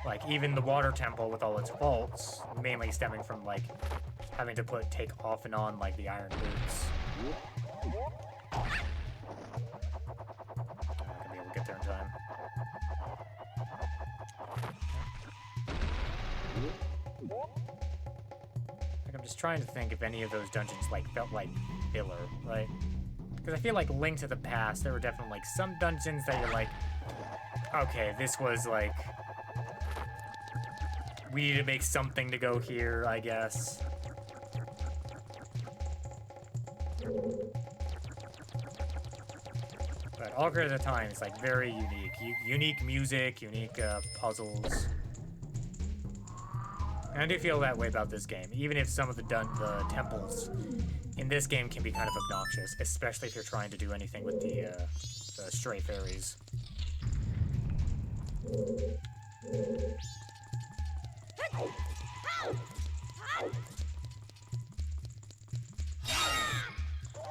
[SPEAKER 1] Like, even the water temple with all its faults, mainly stemming from, like, having to take off and on, like, the iron boots. I'm not gonna be able to get there in time. Like, I'm just trying to think if any of those dungeons, like, felt like filler, right? Because I feel like Link to the Past, there were definitely, like, some dungeons that you're like, okay, this was, like, we need to make something to go here, I guess. But Ocarina of Time is, like, very unique. Unique music, unique puzzles. And I do feel that way about this game, even if some of the temples in this game can be kind of obnoxious, especially if you're trying to do anything with the stray fairies.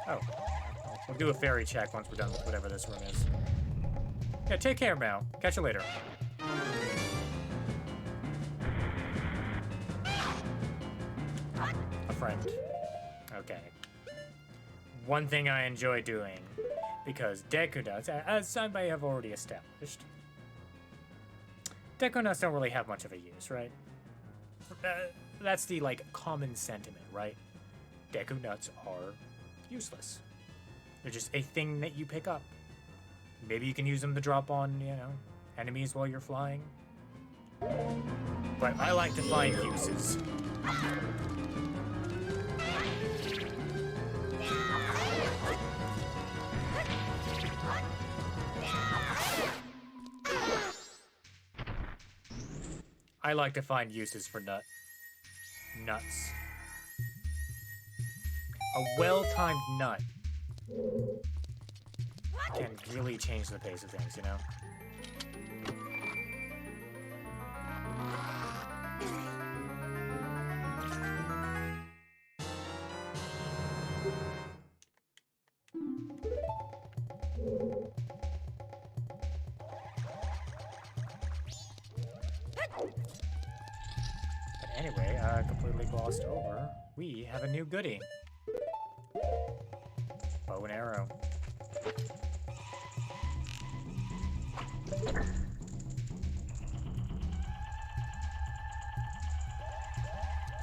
[SPEAKER 1] Oh. We'll do a fairy check once we're done with whatever this room is. Yeah, take care, Mal. Catch you later. A friend. Okay. One thing I enjoy doing, because Deku Nuts, as I may have already established, Deku Nuts don't really have much of a use, right? That's the, like, common sentiment, right? Deku Nuts are useless. They're just a thing that you pick up. Maybe you can use them to drop on, you know, enemies while you're flying. But I like to find uses. I like to find uses for nuts. A well-timed nut can really change the pace of things, you know? But anyway, completely glossed over. We have a new goodie. Bow and arrow.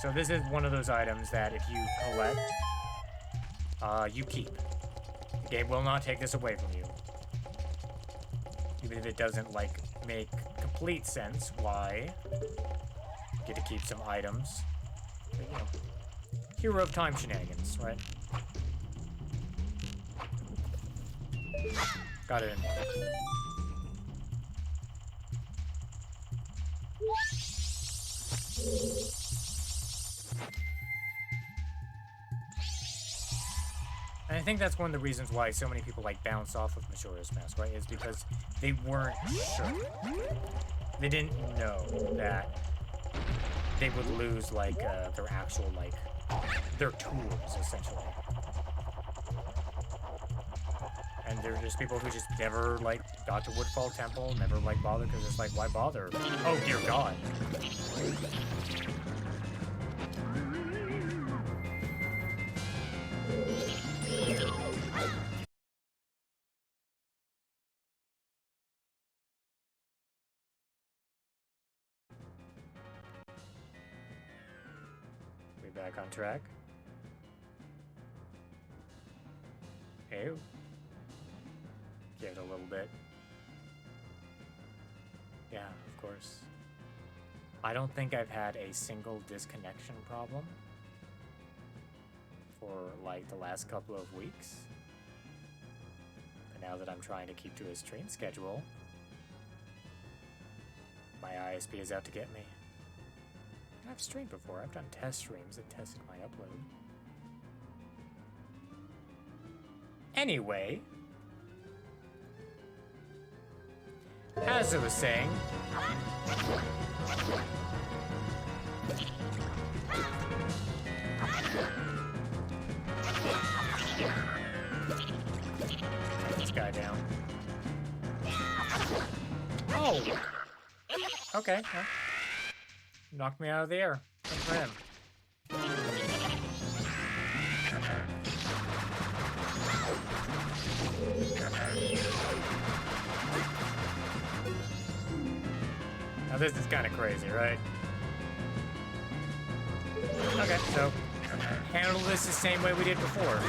[SPEAKER 1] So this is one of those items that if you collect, you keep. The game will not take this away from you. Even if it doesn't, like, make complete sense why you get to keep some items. But, you know, Hero of Time shenanigans, right? Got it in. And I think that's one of the reasons why so many people like bounce off of Majora's Mask, right? Is because they weren't sure. They didn't know that they would lose like their actual like their tools essentially. And there are just people who just never like got to Woodfall Temple, never like bothered because it's like why bother? Oh dear God. We back on track. Ew. Give it a little bit. Yeah, of course. I don't think I've had a single disconnection problem for like the last couple of weeks. But now that I'm trying to keep to a stream schedule, my ISP is out to get me. I've streamed before. I've done test streams that tested my upload. Anyway, as I was saying, take this guy down. Oh! Okay, well, knocked me out of the air. Good for him. Now this is kind of crazy, right? Okay, so handle this the same way we did before.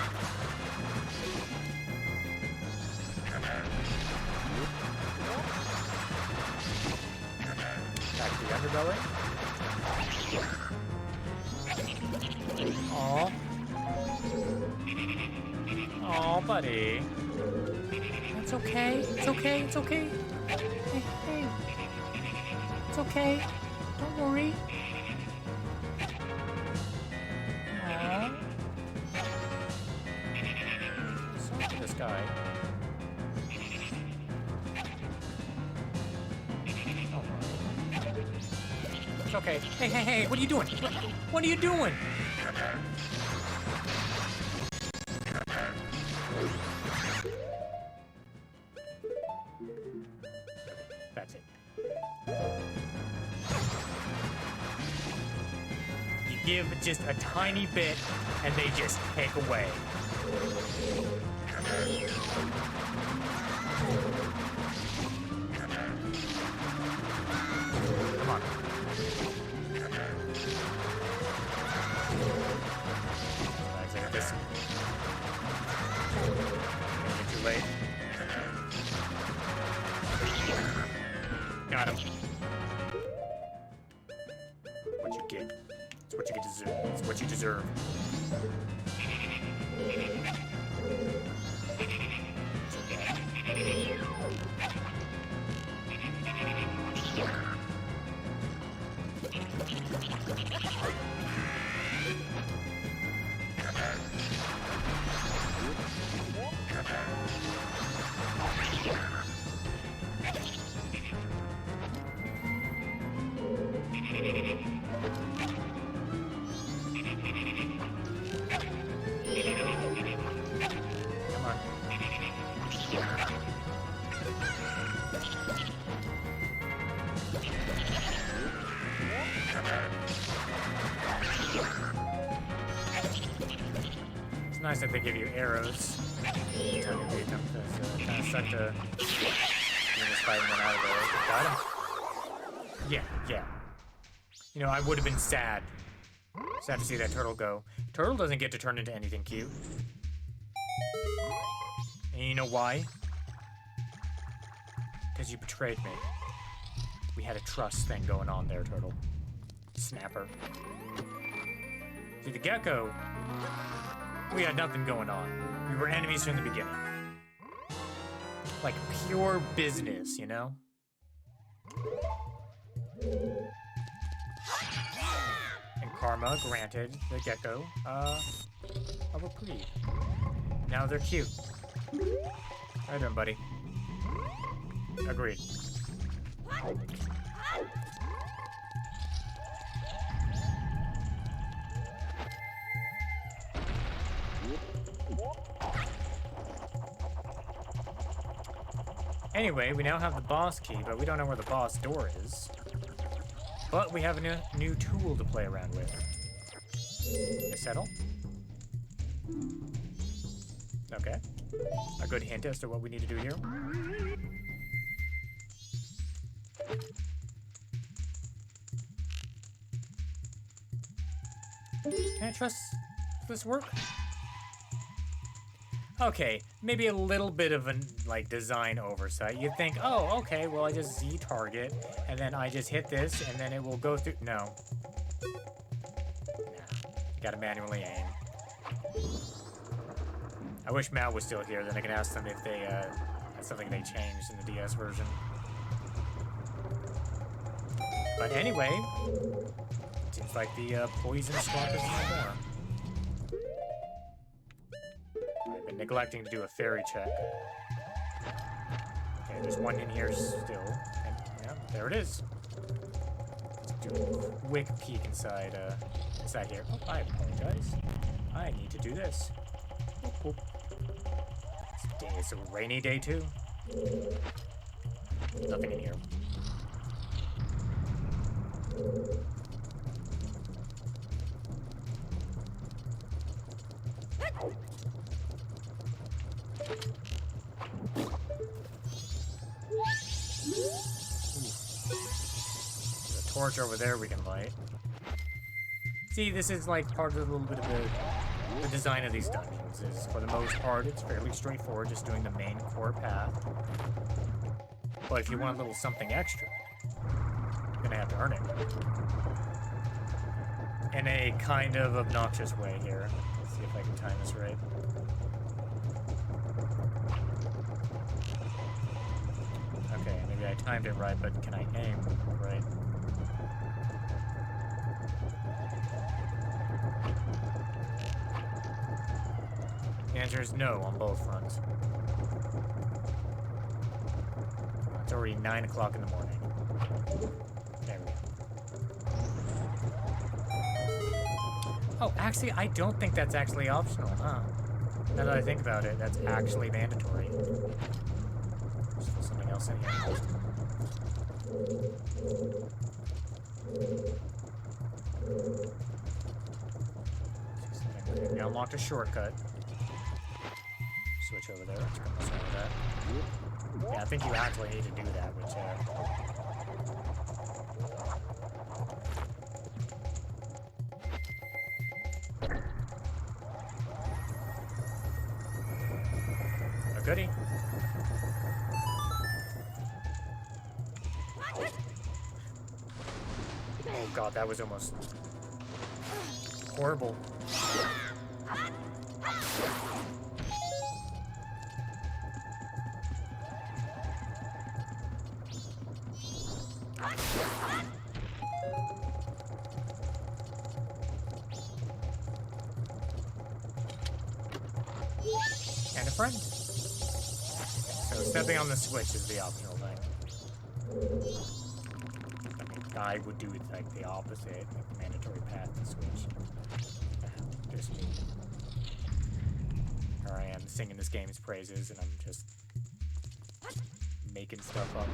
[SPEAKER 1] Back to the underbelly. Aw. Aw, buddy. It's okay. It's okay. It's okay. Hey, hey. It's okay. Don't worry. Aww. Sorry for this guy. It's okay. Hey, hey, hey, what are you doing? What are you doing? That's it. You give just a tiny bit, and they just take away. Come on. Like this. Too late. what you get. It's what you get deserve. It's what you deserve. It's nice that they give you arrows. Kind of suck to this fight and then out of there. Got him? Yeah. You know, I would have been sad. Sad to see that turtle go. Turtle doesn't get to turn into anything cute. And you know why? Because you betrayed me. We had a trust thing going on there, Turtle. Snapper. See, the gecko, we had nothing going on. We were enemies from the beginning. Like pure business, you know? And karma granted the gecko a reprieve. Now they're cute. Right on, buddy. Agreed. Anyway, we now have the boss key, but we don't know where the boss door is. But we have a new tool to play around with. Settle? Okay. A good hint as to what we need to do here. Can I trust this work? Okay, maybe a little bit of a design oversight. You'd think, oh, okay, well I just Z target, and then I just hit this, and then it will go through. No. Nah, you gotta manually aim. I wish Matt was still here, then I could ask them if they had something they changed in the DS version. But anyway, seems like the poison swamp is no more. I've been neglecting to do a fairy check. Okay, there's one in here still. And yeah, there it is. Let's do a quick peek inside here. Oh, I apologize. I need to do this. Oop, oop. It's a rainy day too. Nothing in here. There's a torch over there we can light. See, this is like part of a little bit of the design of these dungeons. Is for the most part, it's fairly straightforward, just doing the main core path. But if you want a little something extra, you're gonna have to earn it. In a kind of obnoxious way here. Let's see if I can time this right. Okay, maybe I timed it right, but can I aim right? The answer is no on both fronts. It's already 9 o'clock in the morning. There we go. Oh, actually, I don't think that's actually optional, huh? Now that I think about it, that's actually mandatory. There's still something else in here. We unlocked a shortcut. Switch over there. Let's come this over that. Yeah, I think you actually need to do that, which a goodie. Oh god, God, that was almost horrible. And a friend. So stepping on the switch is the optional thing. I would do it like the opposite, like the mandatory path to switch. Just me. Here I am singing this game's praises, and I'm just making stuff up.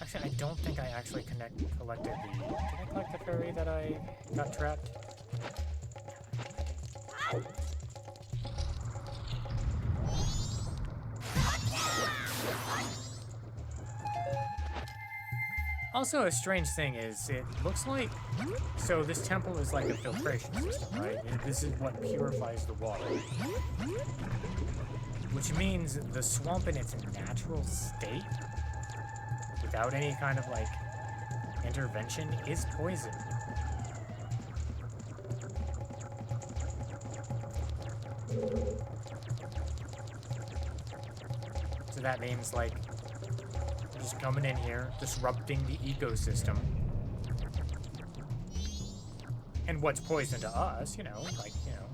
[SPEAKER 1] Actually, I don't think I actually collected the... Did I collect the fairy that I got trapped? Also, a strange thing is, it looks like... So this temple is like a filtration system, right? This is what purifies the water. Which means the swamp in its natural state, without any kind of, like, intervention, is poison. So that means, like, just coming in here, disrupting the ecosystem. And what's poison to us, you know, like, you know,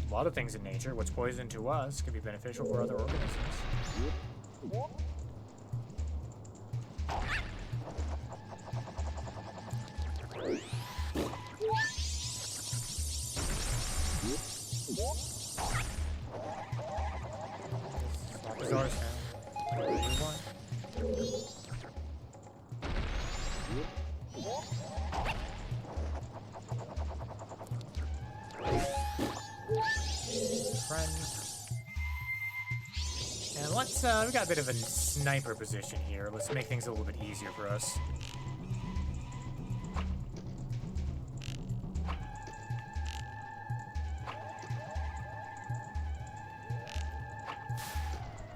[SPEAKER 1] a lot of things in nature, what's poison to us can be beneficial for other organisms. Swamp is ours now. Move on. Friends. And let's, we got a bit of a sniper position here. Let's make things a little bit easier for us.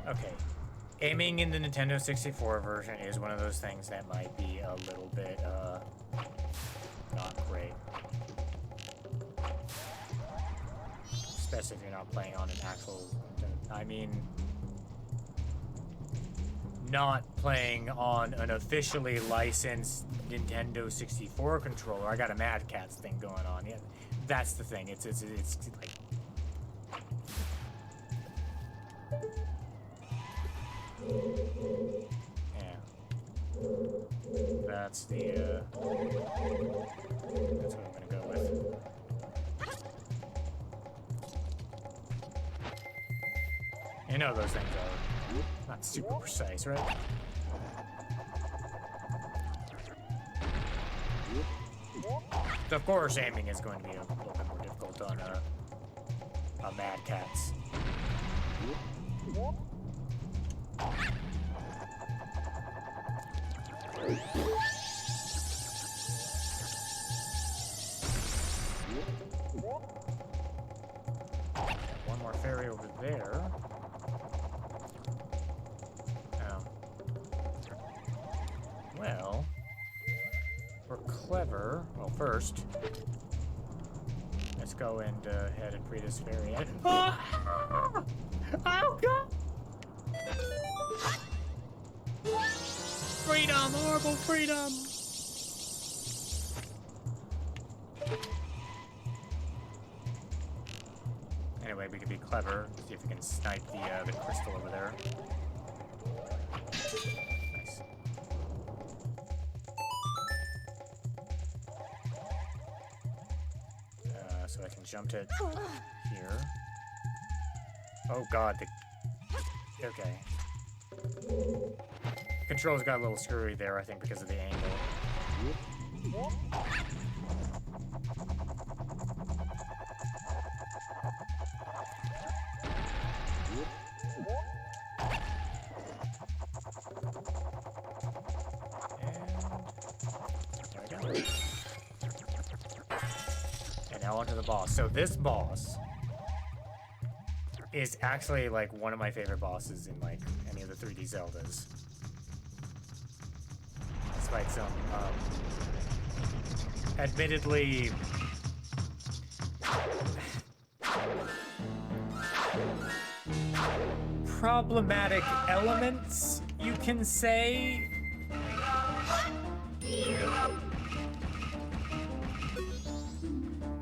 [SPEAKER 1] Okay. Aiming in the Nintendo 64 version is one of those things that might be a little bit, not great. Especially if you're not playing on an actual... I mean... Not playing on an officially licensed Nintendo 64 controller. I got a Mad Catz thing going on. Yeah, that's the thing. It's like... Yeah. That's the, that's what I'm gonna go with. You know those things are not super precise, right? Of course, aiming is going to be a little bit more difficult on a Mad Catz. One more fairy over there. Oh. Well, we're clever. Well, first, let's go and head and free this fairy. Oh, oh God! Freedom! Horrible freedom! Anyway, we can be clever. See if we can snipe the crystal over there. Nice. So I can jump to here. Oh God, okay. Controls got a little screwy there, I think, because of the angle. And there we go. And now onto the boss. So this boss is actually like one of my favorite bosses in like any of 3D Zeldas. Despite some, admittedly... problematic elements, you can say.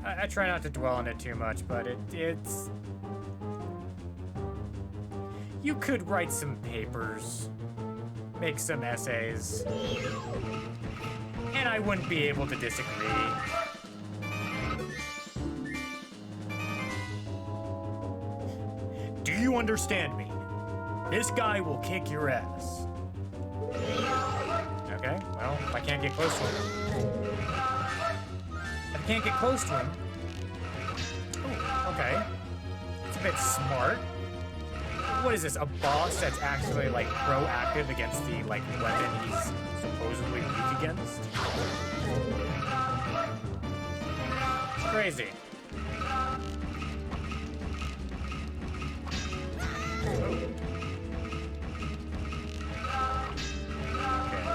[SPEAKER 1] I try not to dwell on it too much, but it's... You could write some papers, make some essays, and I wouldn't be able to disagree. Do you understand me? This guy will kick your ass. Okay, well, I can't get close to him. I can't get close to him. Ooh, okay. It's a bit smart. What is this, a boss that's actually, like, proactive against the, like, weapon he's supposedly weak against? It's crazy.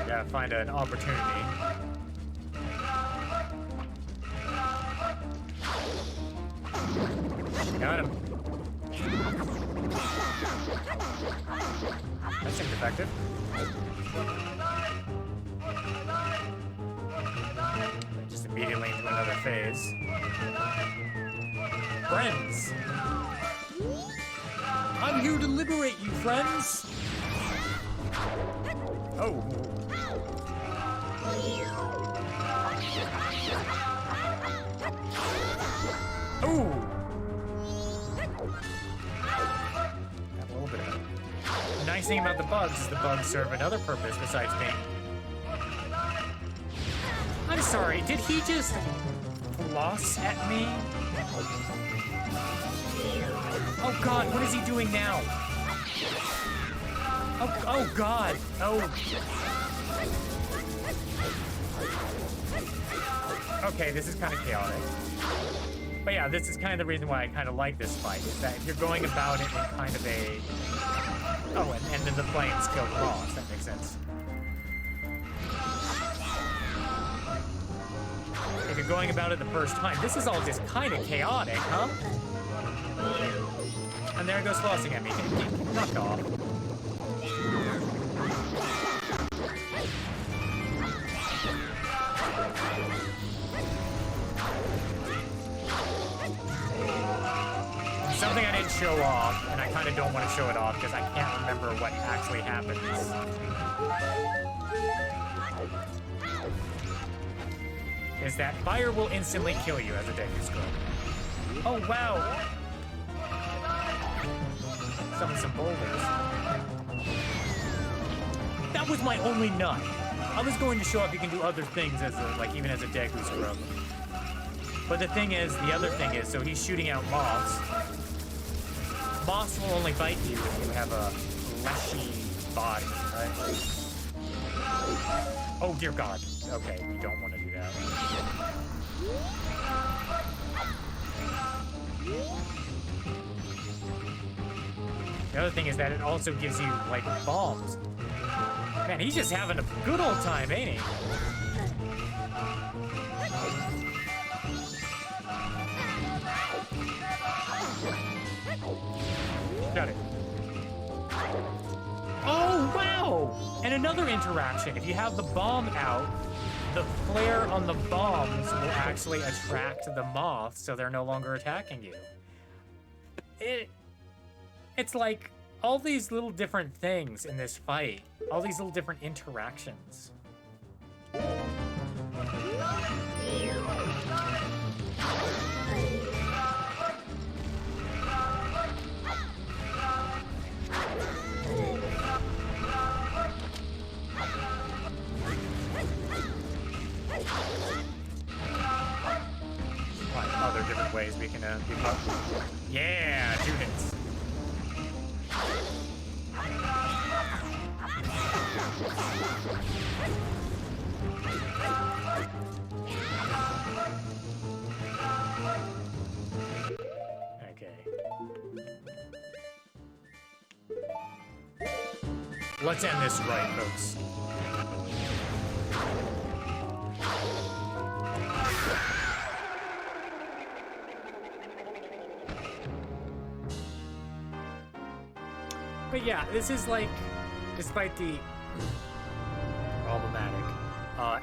[SPEAKER 1] Gotta find an opportunity. Got him. That seemed effective. Just immediately into another phase. Friends! I'm here to liberate you, friends! Oh. Ooh! Got a little bit of it. The nice thing about the bugs is the bugs serve another purpose besides being... I'm sorry, did he just floss at me? Oh god, what is he doing now? Oh god, oh. Okay, this is kind of chaotic. But yeah, this is kind of the reason why I kind of like this fight, is that if you're going about it in kind of a... Oh, and then the flames killed the boss, that makes sense. If you're going about it the first time, this is all just kind of chaotic, huh? And there it goes flossing at me. Knock off. Something I didn't show off, and I kind of don't want to show it off because I can't remember what actually happens. Is that fire will instantly kill you as a Deku Scrub. Oh, wow! Some boulders. That was my only nut. I was going to show off you can do other things as a, like even as a Deku Scrub. But the thing is, the other thing is, so he's shooting out moths. Moths will only bite you if you have a fleshy body, right? Oh dear God. Okay, you don't want to do that. The other thing is that it also gives you, like, bombs. Man, he's just having a good old time, ain't he? Got it. Oh, wow! And another interaction. If you have the bomb out, the flare on the bombs will actually attract the moths, so they're no longer attacking you. It's like all these little different things in this fight. All these little different interactions. Other different ways we can be up. Yeah, 2 hits. Okay. Let's end this right, folks. But yeah, this is like, despite the problematic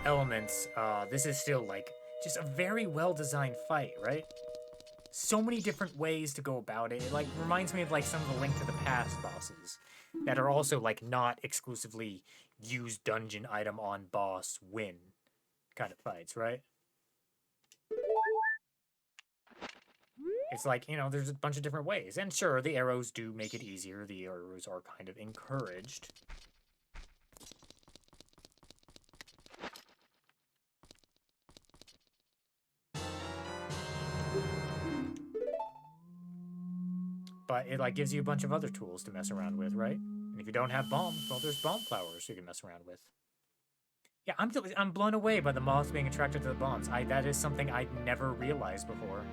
[SPEAKER 1] elements, this is still like just a very well-designed fight, right? So many different ways to go about it. It like reminds me of like some of the Link to the Past bosses that are also like not exclusively use dungeon item on boss win kind of fights, right? It's like, you know, there's a bunch of different ways. And sure, the arrows do make it easier. The arrows are kind of encouraged. But it like gives you a bunch of other tools to mess around with, right? And if you don't have bombs, well, there's bomb flowers you can mess around with. Yeah, I'm blown away by the moths being attracted to the bombs. That is something I'd never realized before.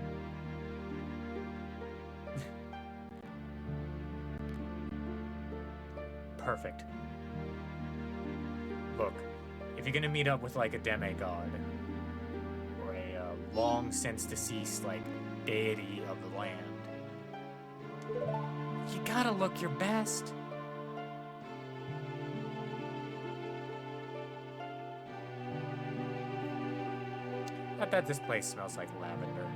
[SPEAKER 1] Perfect. Look, if you're gonna meet up with like a demigod or a long since deceased like deity of the land, you gotta look your best. I bet this place smells like lavender.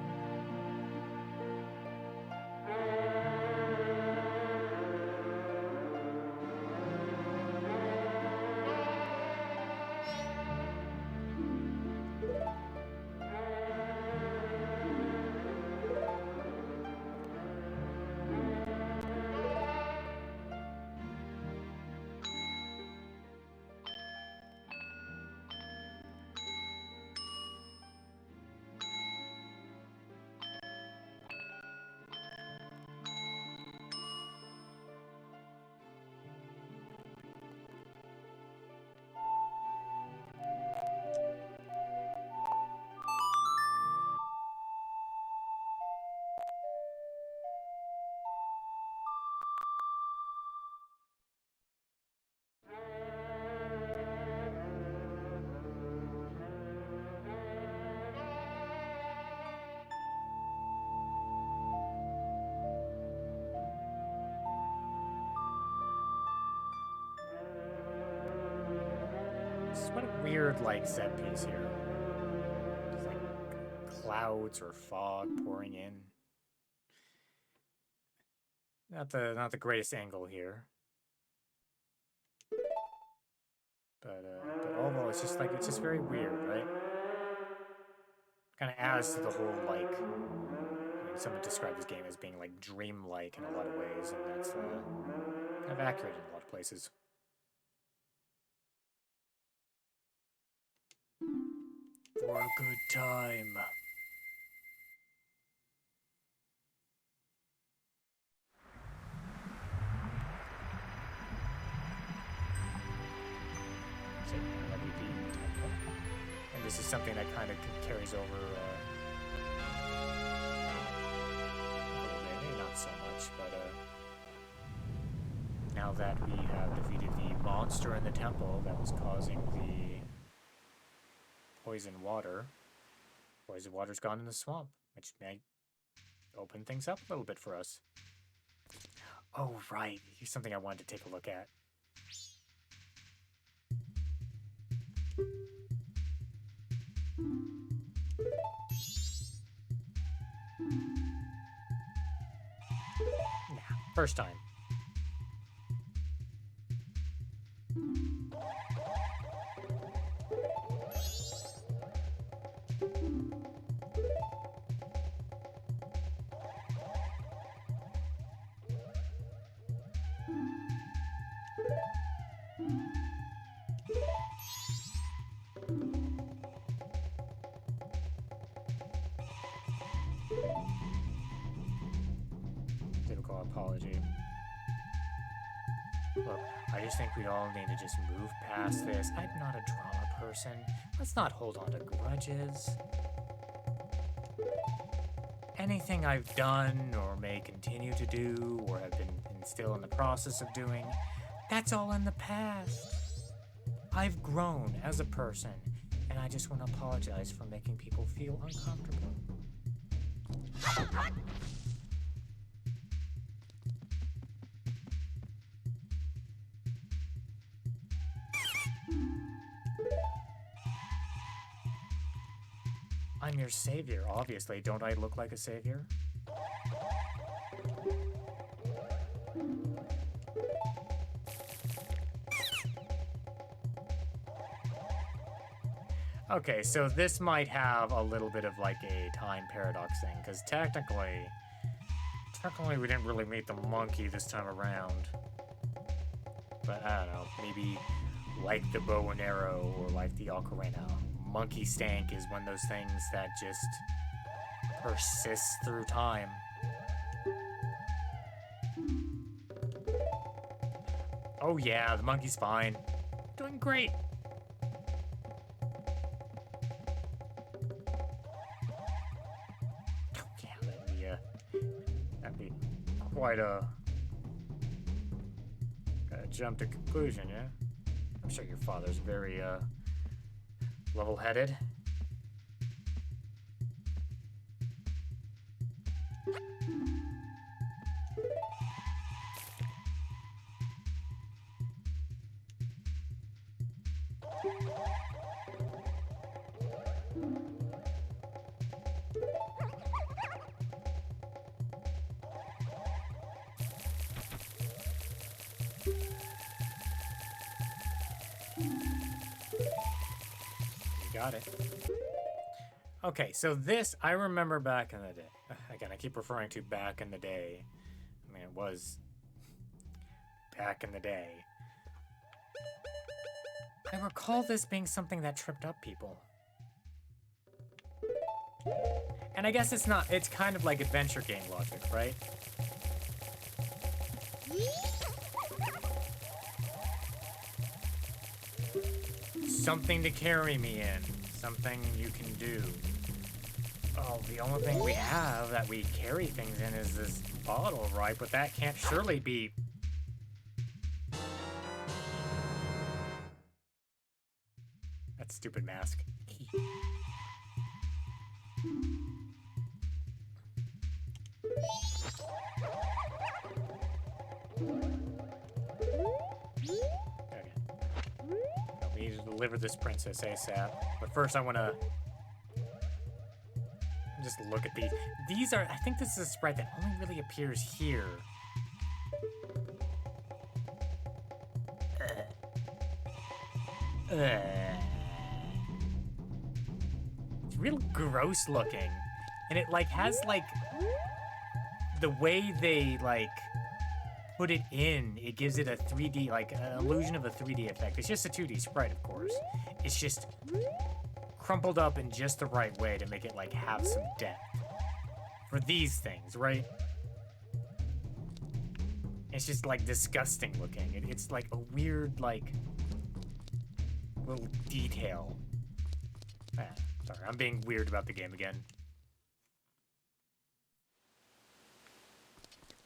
[SPEAKER 1] What a weird, like, set piece here. Just, like, clouds or fog pouring in. Not the greatest angle here. But overall, it's just, like, it's just very weird, right? Kind of adds to the whole, like, I mean, someone described this game as being, like, dreamlike in a lot of ways, and that's, kind of accurate in a lot of places. For a good time. And this is something that kind of carries over maybe not so much, but now that we have defeated the monster in the temple that was causing the poison water's gone in the swamp, which may open things up a little bit for us. Oh, right. Here's something I wanted to take a look at. Nah, first time. Typical apology. Look, I just think we all need to just move past this. I'm not a drama person. Let's not hold on to grudges. Anything I've done or may continue to do or have been still in the process of doing, That's all in the past. I've grown as a person, and I just want to apologize for making people feel uncomfortable. I'm your savior, obviously. Don't I look like a savior? Okay, so this might have a little bit of like a time paradox thing, because technically we didn't really meet the monkey this time around. But I don't know, maybe like the bow and arrow or like the ocarina. Monkey stank is one of those things that just persists through time. Oh yeah, the monkey's fine. Doing great. Oh yeah, that'd be quite a jump to conclusion, yeah? I'm sure your father's very level-headed. Got it. Okay, so this, I remember back in the day. Again, I keep referring to back in the day. I mean, it was back in the day. I recall this being something that tripped up people. And I guess it's not, it's kind of like adventure game logic, right? Something to carry me in. Something you can do. Oh, the only thing we have that we carry things in is this bottle, right? But that can't surely be... That stupid mask. We need to deliver this princess ASAP. But first I want to just look at these. These are, I think this is a sprite that only really appears here. It's real gross looking. And it like has like, the way they like put it in, it gives it a 3D, like an illusion of a 3D effect. It's just a 2D sprite, of course. It's just crumpled up in just the right way to make it like have some depth. For these things, right? It's just like disgusting looking. It's like a weird like little detail. Sorry, I'm being weird about the game again.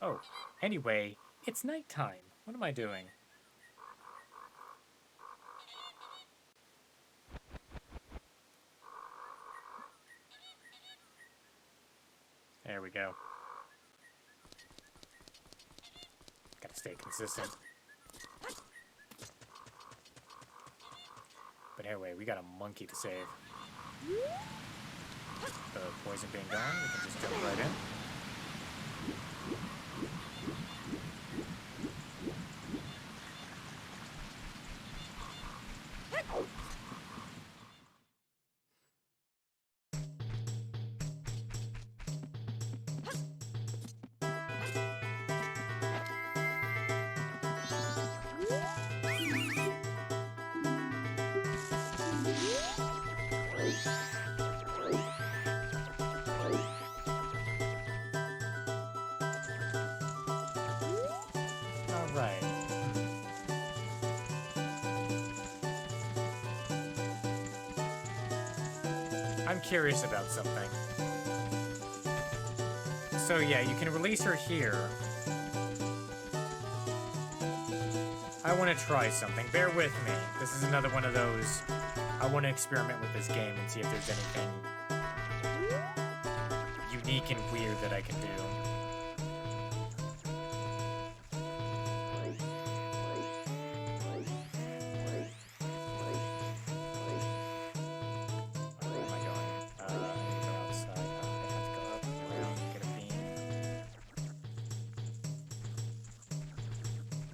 [SPEAKER 1] Oh, anyway, it's nighttime. What am I doing? There we go. Gotta stay consistent. But anyway, we got a monkey to save. The poison being gone, we can just jump right in. Alright. I'm curious about something. So yeah, you can release her here. I want to try something. Bear with me. This is another one of those. I want to experiment with this game and see if there's anything unique and weird that I can do. Where am I going? I need to go outside. I have to go up and around and get a beam.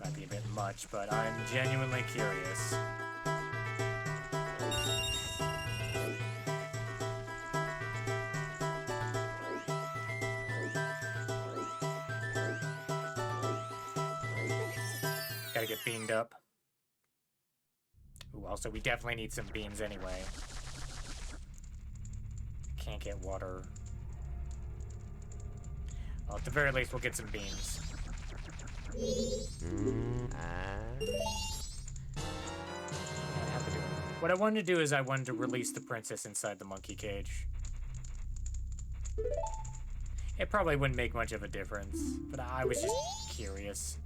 [SPEAKER 1] Might be a bit much, but I'm genuinely curious. Gotta get beamed up. Ooh, also, we definitely need some beans anyway. Can't get water. Well, at the very least, we'll get some beans. What I wanted to do is I wanted to release the princess inside the monkey cage. It probably wouldn't make much of a difference, but I was just curious.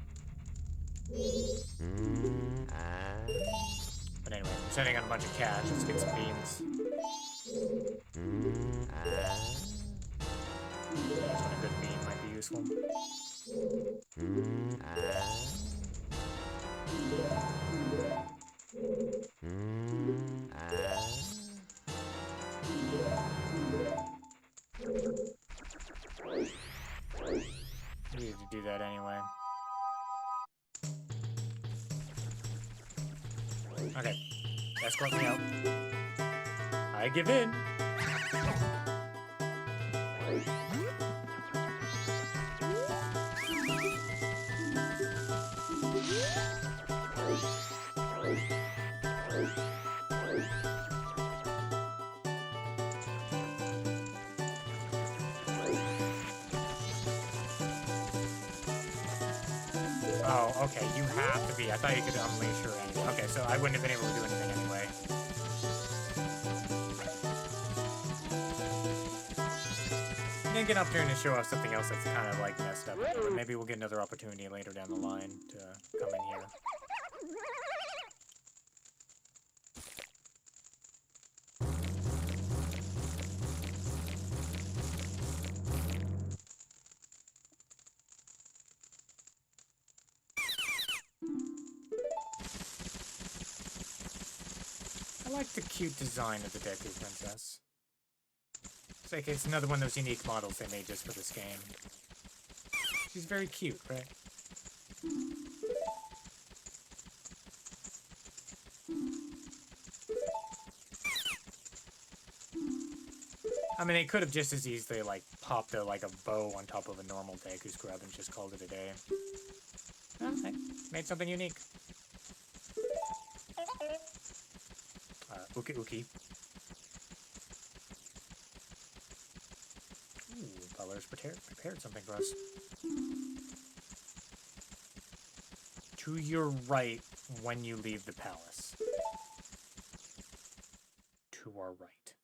[SPEAKER 1] But anyway, I'm sending out a bunch of cash. Let's get some beans. That's when a good bean might be useful. Needed to do that anyway. Okay, escort me out. I give in. Oh, okay, you have to be. I thought you could unleash her anyway. Okay, so I wouldn't have been able to do anything anyway. I didn't get an opportunity to show off something else that's kind of like messed up. But maybe we'll get another opportunity later down the line to come in here. I like the cute design of the Deku Princess. It's like it's another one of those unique models they made just for this game. She's very cute, right? I mean, they could have just as easily, like, popped a bow on top of a normal Deku Scrub and just called it a day. Oh, they made something unique. Uki Uki. Ooh, Butler's prepared something for us. To your right when you leave the palace. To our right.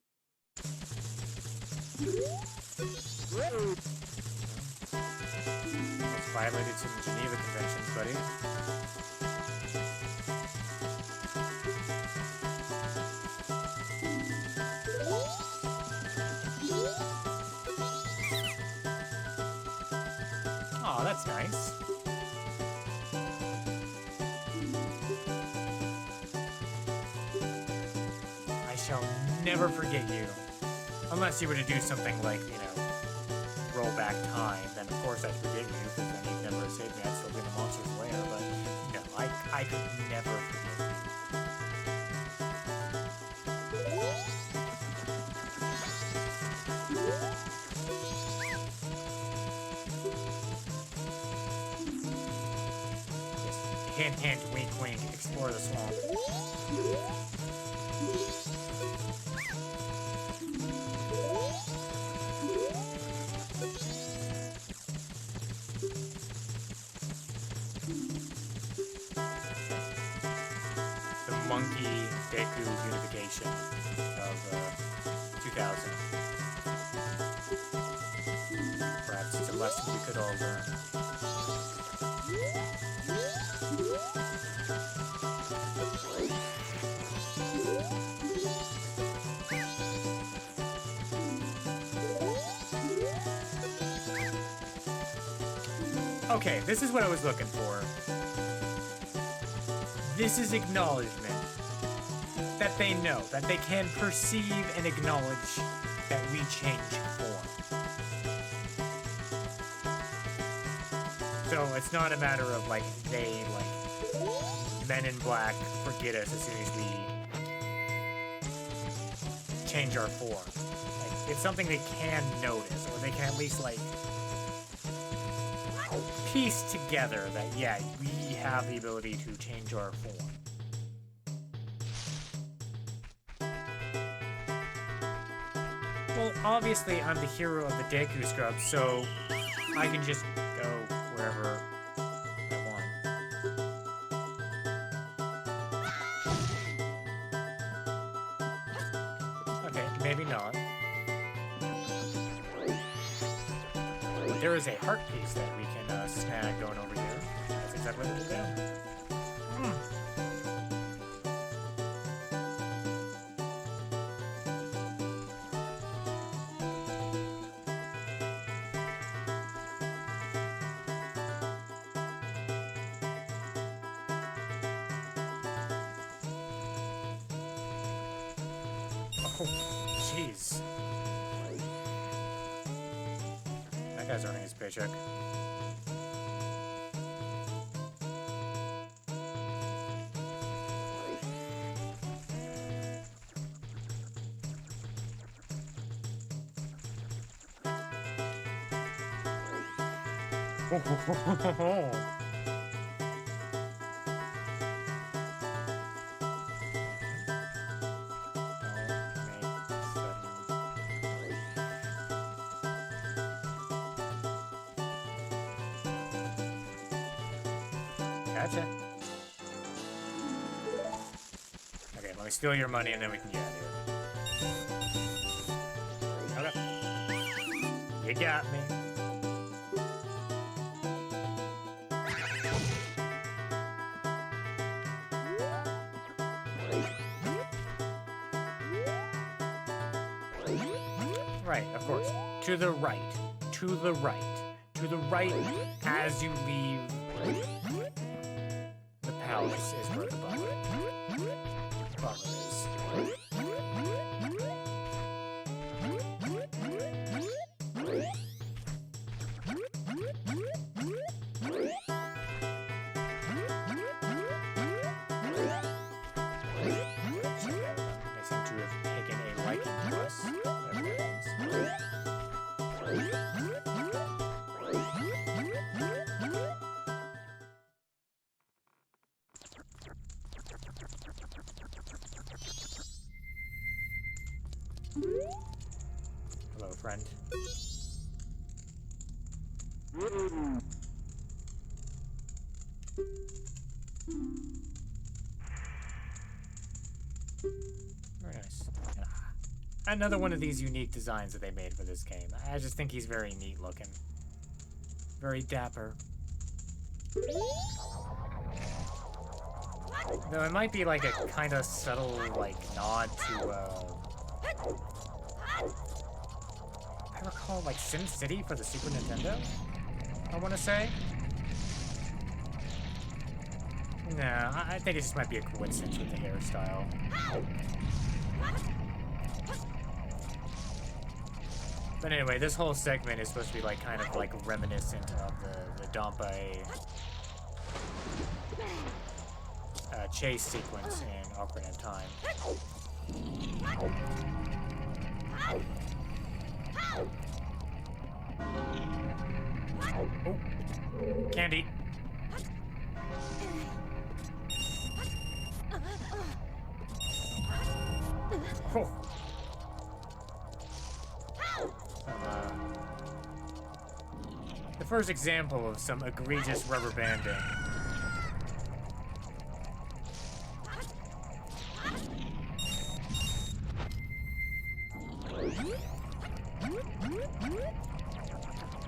[SPEAKER 1] It's violated some Geneva conventions, buddy. Aw, that's nice. I shall never forget you. Unless you were to do something like, you know, roll back time, then of course I'd forget you, because then you'd never saved me. I'd still be in the monster's lair, but no, I could never forget you. Hint, hint, wink, wink, explore the swamp. The monkey Deku unification of 2000. Perhaps it's a lesson we could all learn. Okay, this is what I was looking for. This is acknowledgement that they know, that they can perceive and acknowledge that we change form. So it's not a matter of like they, like, Men in Black forget us as soon as we change our form. Like, it's something they can notice, or they can at least like piece together that, yeah, we have the ability to change our form. Well, obviously, I'm the hero of the Deku Scrub, so I can just go wherever I want. Okay, maybe not. There is a heart piece that we can snag going over here. That's exactly what we'll do. Oh, jeez. That guy's earning his paycheck. Gotcha. Okay, let me steal your money and then we can get out of here. Okay. You got me. Right, of course. To the right. To the right. To the right as you leave the palace is where the butler is. They seem to have taken a liking to us. Whatever that means. Hello, friend. Very nice. Another one of these unique designs that they made for this game. I just think he's very neat looking. Very dapper. Though it might be like a kind of subtle, like, nod to, I recall, like, Sim City for the Super Nintendo, I want to say. Nah, I think it just might be a coincidence with the hairstyle. But anyway, this whole segment is supposed to be, like, kind of, like, reminiscent of the Dompe chase sequence in Ocarina of Time. Oh, candy. Oh. The first example of some egregious rubber banding.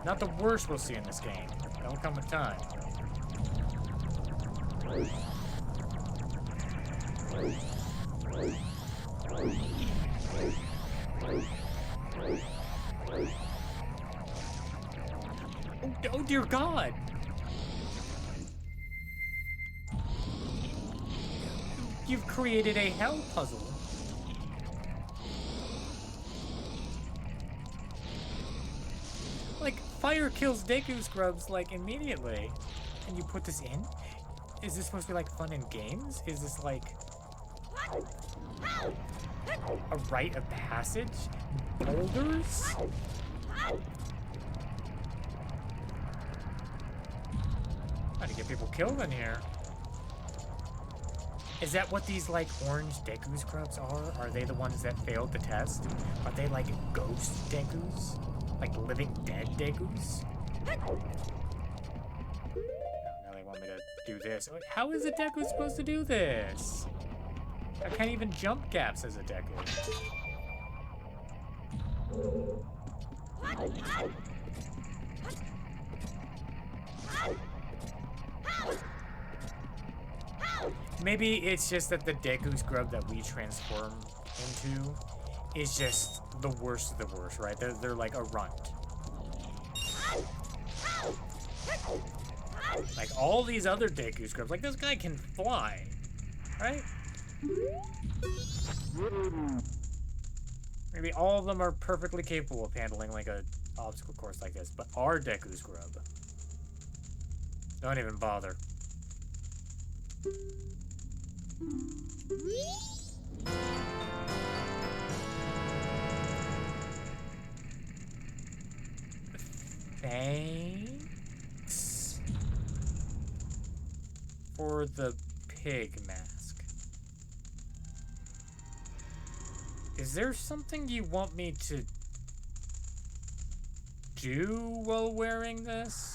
[SPEAKER 1] Not the worst we'll see in this game. That'll come with time. Oh dear God! You've created a hell puzzle. Like, fire kills Deku Scrubs, like, immediately. And you put this in? Is this supposed to be, like, fun in games? Is this, like, a rite of passage? Boulders? Trying to get people killed in here. Is that what these, like, orange Deku Scrubs are? Are they the ones that failed the test? Are they, like, ghost Dekus? Like, living dead Dekus? Now they want me to do this. How is a Deku supposed to do this? I can't even jump gaps as a Deku. Maybe it's just that the Deku Scrub that we transform into is just the worst of the worst, right? They're like a runt. Like all these other Deku Scrubs, like this guy can fly, right? Maybe all of them are perfectly capable of handling like a obstacle course like this, but our Deku Scrub, don't even bother. Thanks for the pig mask. Is there something you want me to do while wearing this?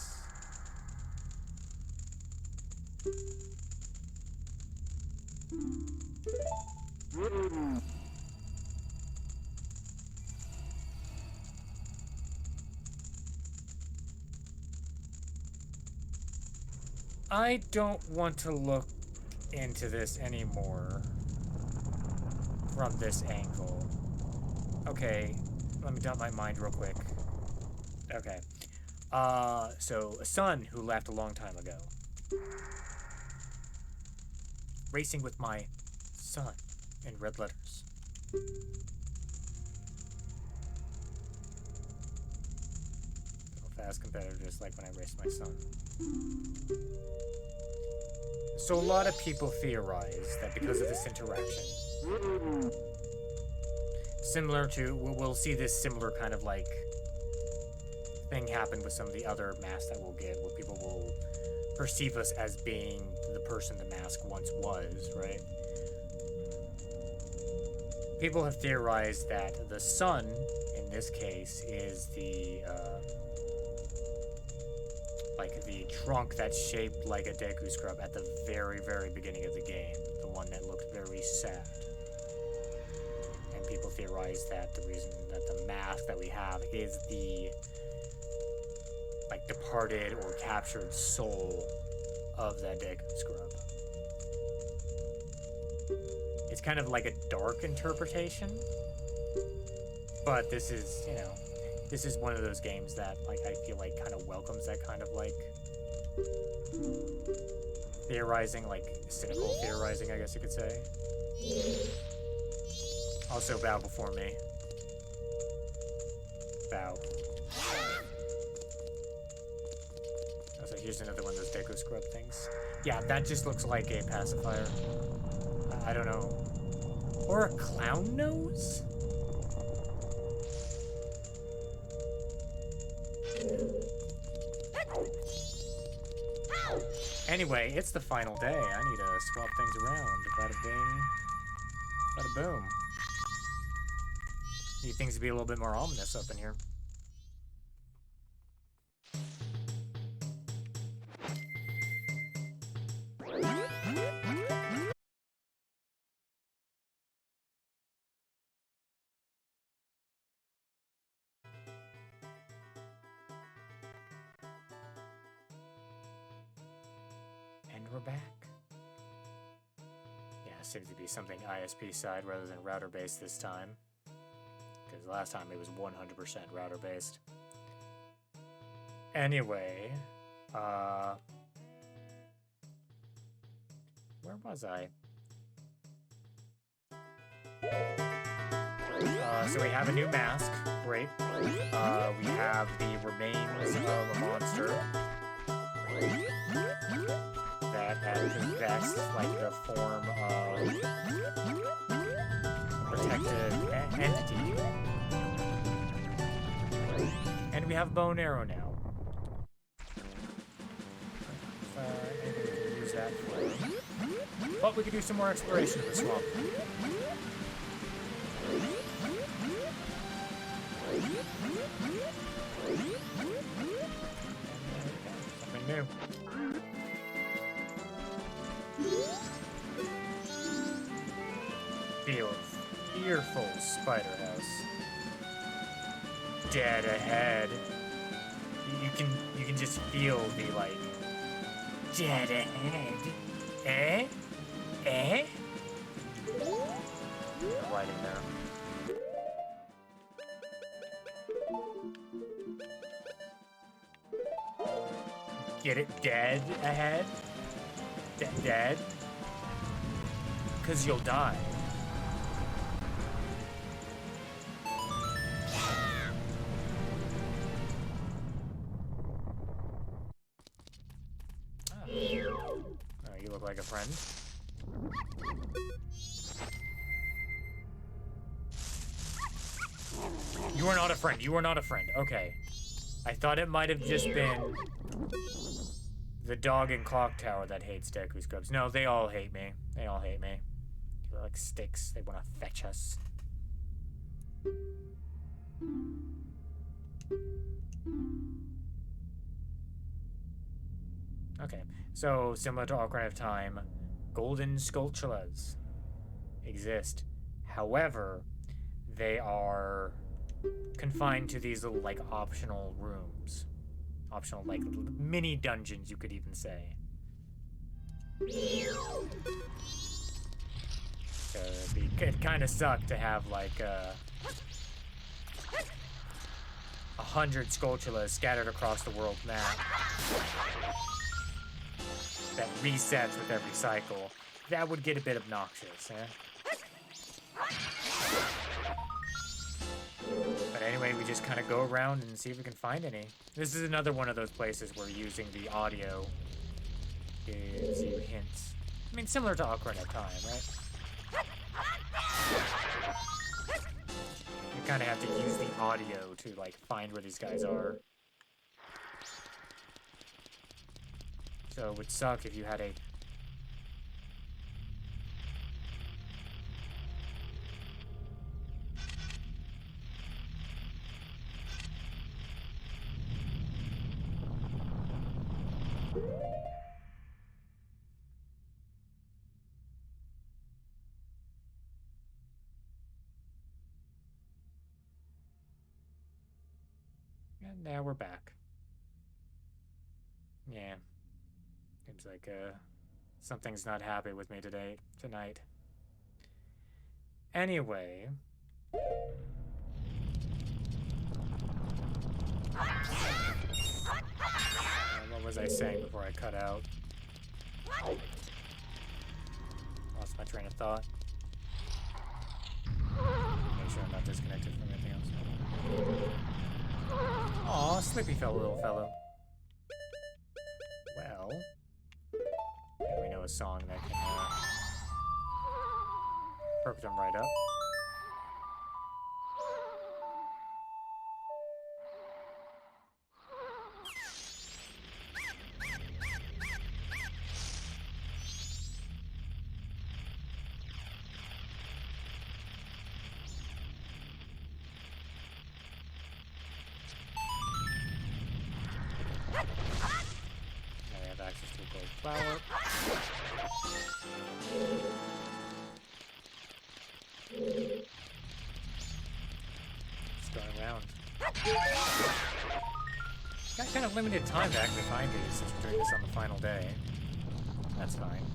[SPEAKER 1] I don't want to look into this anymore from this angle. Okay, let me dump my mind real quick. Okay. So a son who left a long time ago. Racing with my son in red letters. Fast competitor, just like when I raced my son. So a lot of people theorize that because of this interaction, similar to, we'll see this similar kind of like thing happen with some of the other masks that we'll get, where people will perceive us as being the person the mask once was, right? People have theorized that the sun, in this case, is the like the trunk that's shaped like a Deku Scrub at the very, very beginning of the game. The one that looked very sad. And people theorize that the reason that the mask that we have is the like departed or captured soul of that Deku Scrub. It's kind of like a dark interpretation. But this is, you know, this is one of those games that, like, I feel like kind of welcomes that kind of, like, theorizing, like, cynical theorizing, I guess you could say. Also, bow before me. Bow. So here's another one of those Deku Scrub things. Yeah, that just looks like a pacifier. I don't know. Or a clown nose? Anyway, it's the final day. I need to swap things around. Bada bing, bada boom. Need things to be a little bit more ominous up in here. And we're back. Yeah, it seems to be something ISP side rather than router based this time. Because last time it was 100% router based. Anyway, where was I? So we have a new mask. Great. We have the remains of a monster that had possessed like the form of a protected entity. And we have a bow and arrow now. Anything we can use that for. But we could do some more exploration of the swamp. Something new. Fearful spider house. Dead ahead. You can just feel the like dead ahead. Eh? Eh? Right in there. Get it? Dead ahead? Dead? Because you'll die. Oh, you look like a friend. You are not a friend. You are not a friend. Okay. I thought it might have just been the dog in Clock Tower that hates Deku Scrubs. No, they all hate me. They all hate me. They're like sticks. They want to fetch us. Okay, so similar to Ocarina of Time, golden Skulltulas exist. However, they are confined to these little, like, optional rooms. Optional, like, mini dungeons, you could even say. It kind of sucked to have, like, 100 Skulltulas scattered across the world map. That resets with every cycle. That would get a bit obnoxious, eh? But anyway, we just kind of go around and see if we can find any. This is another one of those places where using the audio gives you hints. I mean, similar to Ocarina of Time, right? You kind of have to use the audio to, like, find where these guys are. So it would suck if you had a... And now we're back. Yeah. Seems like, something's not happy with me tonight. Anyway. What was I saying before I cut out? Lost my train of thought. Make sure I'm not disconnected from anything else. Aw, Slippy fell, little fellow. Well, maybe we know a song that can perk them right up. Access to a gold flower. Just going around. Got kind of limited time to actually find these since we're doing this on the final day. That's fine.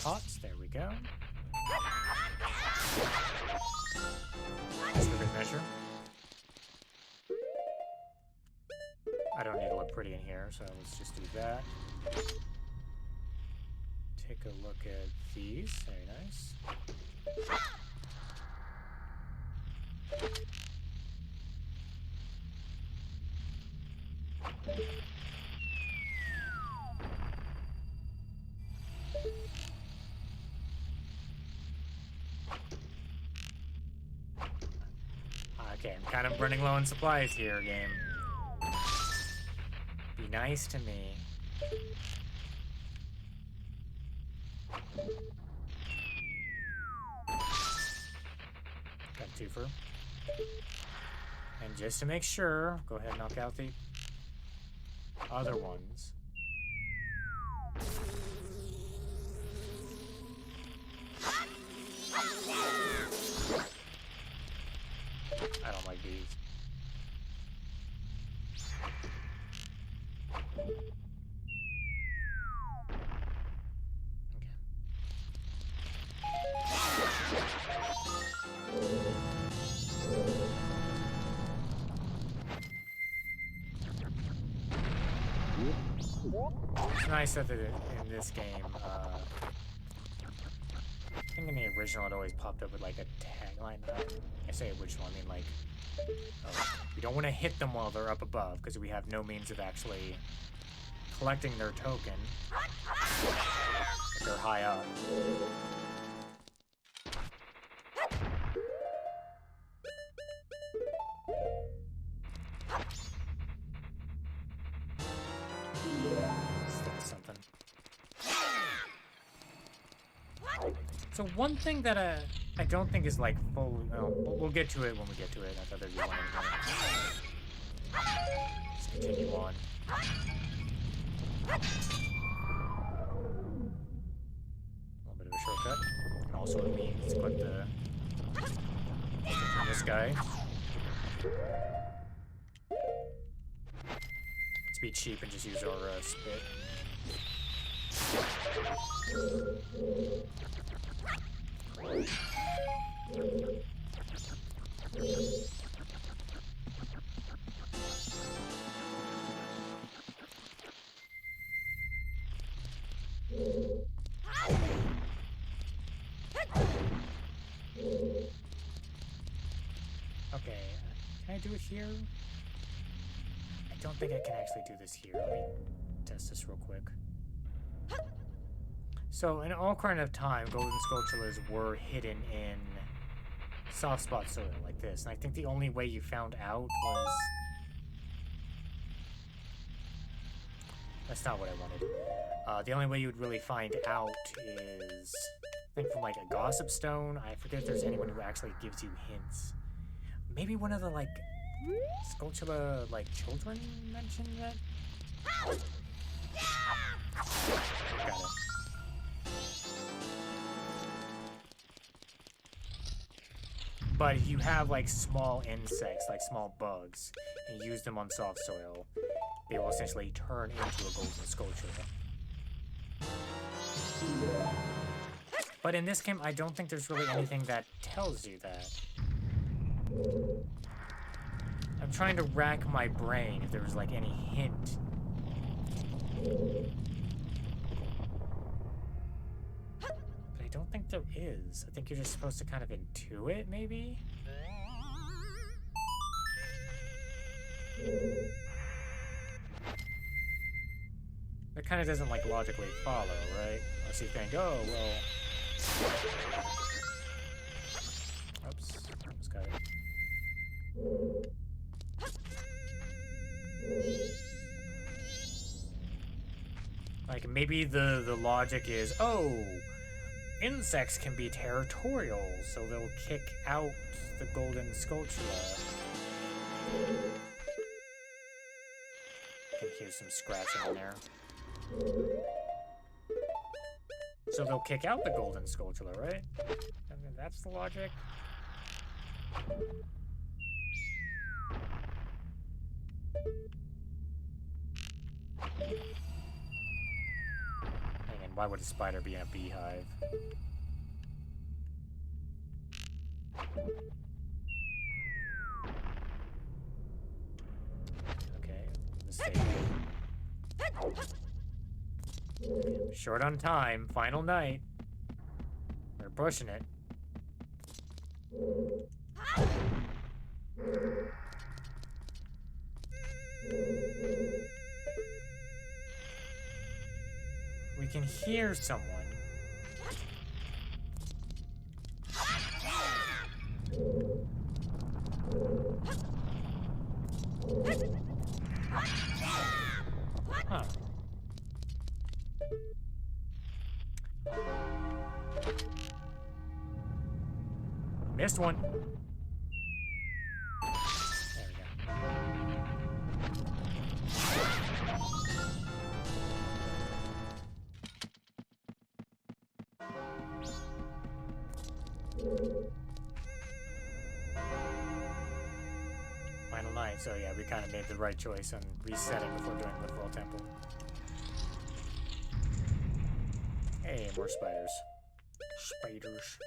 [SPEAKER 1] Pots, there we go. picture. I don't need to look pretty in here, so let's just do that. Take a look at these. Very nice. Okay, I'm kind of running low on supplies here, game. Be nice to me. Got twofer. And just to make sure, go ahead and knock out the other ones. I don't like these. It's nice that in this game, I think in the original it always popped up with like a tagline. I say original, I mean like, we don't want to hit them while they're up above because we have no means of actually collecting their token if they're high up. Something. So one thing that I don't think is like fully. Oh, we'll get to it when we get to it. I thought there'd be one in here. Let's continue on. A little bit of a shortcut. And also it means to click the from this guy. Let's be cheap and just use our spit. Okay, can I do it here? I don't think I can actually do this here. Let me test this real quick. So, in Ocarina of Time, golden sculptures were hidden in soft spot soil like this. And I think the only way you found out was... That's not what I wanted. The only way you would really find out is... I think from like a gossip stone. I forget if there's anyone who actually gives you hints. Maybe one of the like... Skulltula, like, children mentioned that? Got it. But if you have like small insects, like small bugs, and use them on soft soil, they will essentially turn into a golden sculpture. But in this game, I don't think there's really anything that tells you that. I'm trying to rack my brain if there was like any hint. I don't think there is. I think you're just supposed to kind of intuit, maybe? That kind of doesn't, like, logically follow, right? Unless you think, oh, well... Oops. Almost got it. Like, maybe the logic is, oh... Insects can be territorial, so they'll kick out the golden sculptula. I can hear some scratching in there. So they'll kick out the golden sculptula, right? I mean, that's the logic. Why would a spider be in a beehive? mistake. Short on time. Final night. We're pushing it. We can hear someone. Huh. Missed one. There we go. Final night, so yeah, we kind of made the right choice on resetting before doing the full temple. Hey, more spiders. Spiders.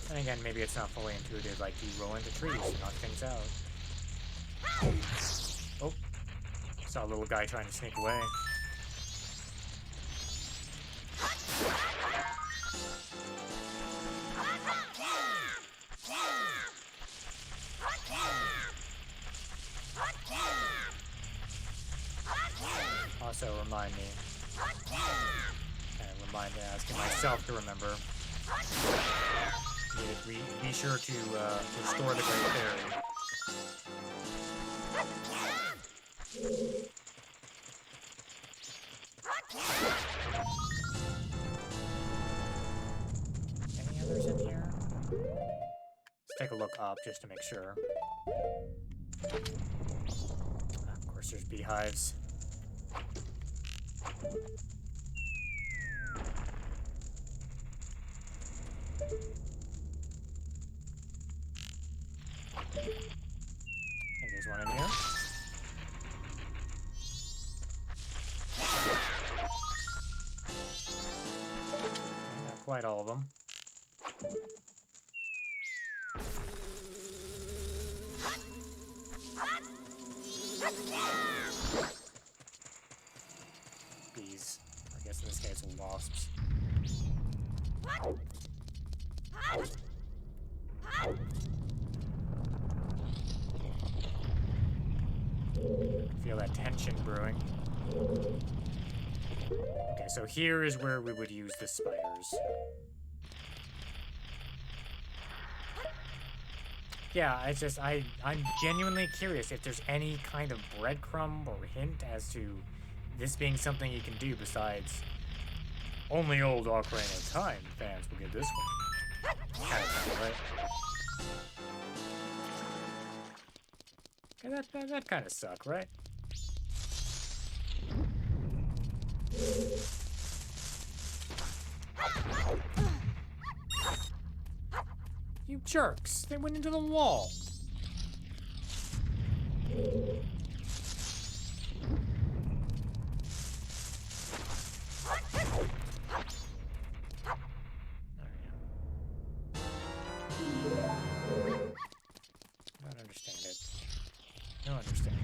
[SPEAKER 1] And again, maybe it's not fully intuitive, like you roll into trees and knock things out. Oh, saw a little guy trying to sneak away. Also remind me, asking myself to remember. Be sure to restore the Great Fairy. Any others in here? Let's take a look up just to make sure. Of course, there's beehives. I think there's one in here. Not quite all of them. Bees. I guess in this case, wasps. Feel that tension brewing. Okay, so here is where we would use the spiders. Yeah, I'm genuinely curious if there's any kind of breadcrumb or hint as to this being something you can do besides only old Ocarina of Time fans will get this one. Kind of thing, right? Okay, that kind of suck, right? You jerks! They went into the wall! Don't understand it. Don't understand.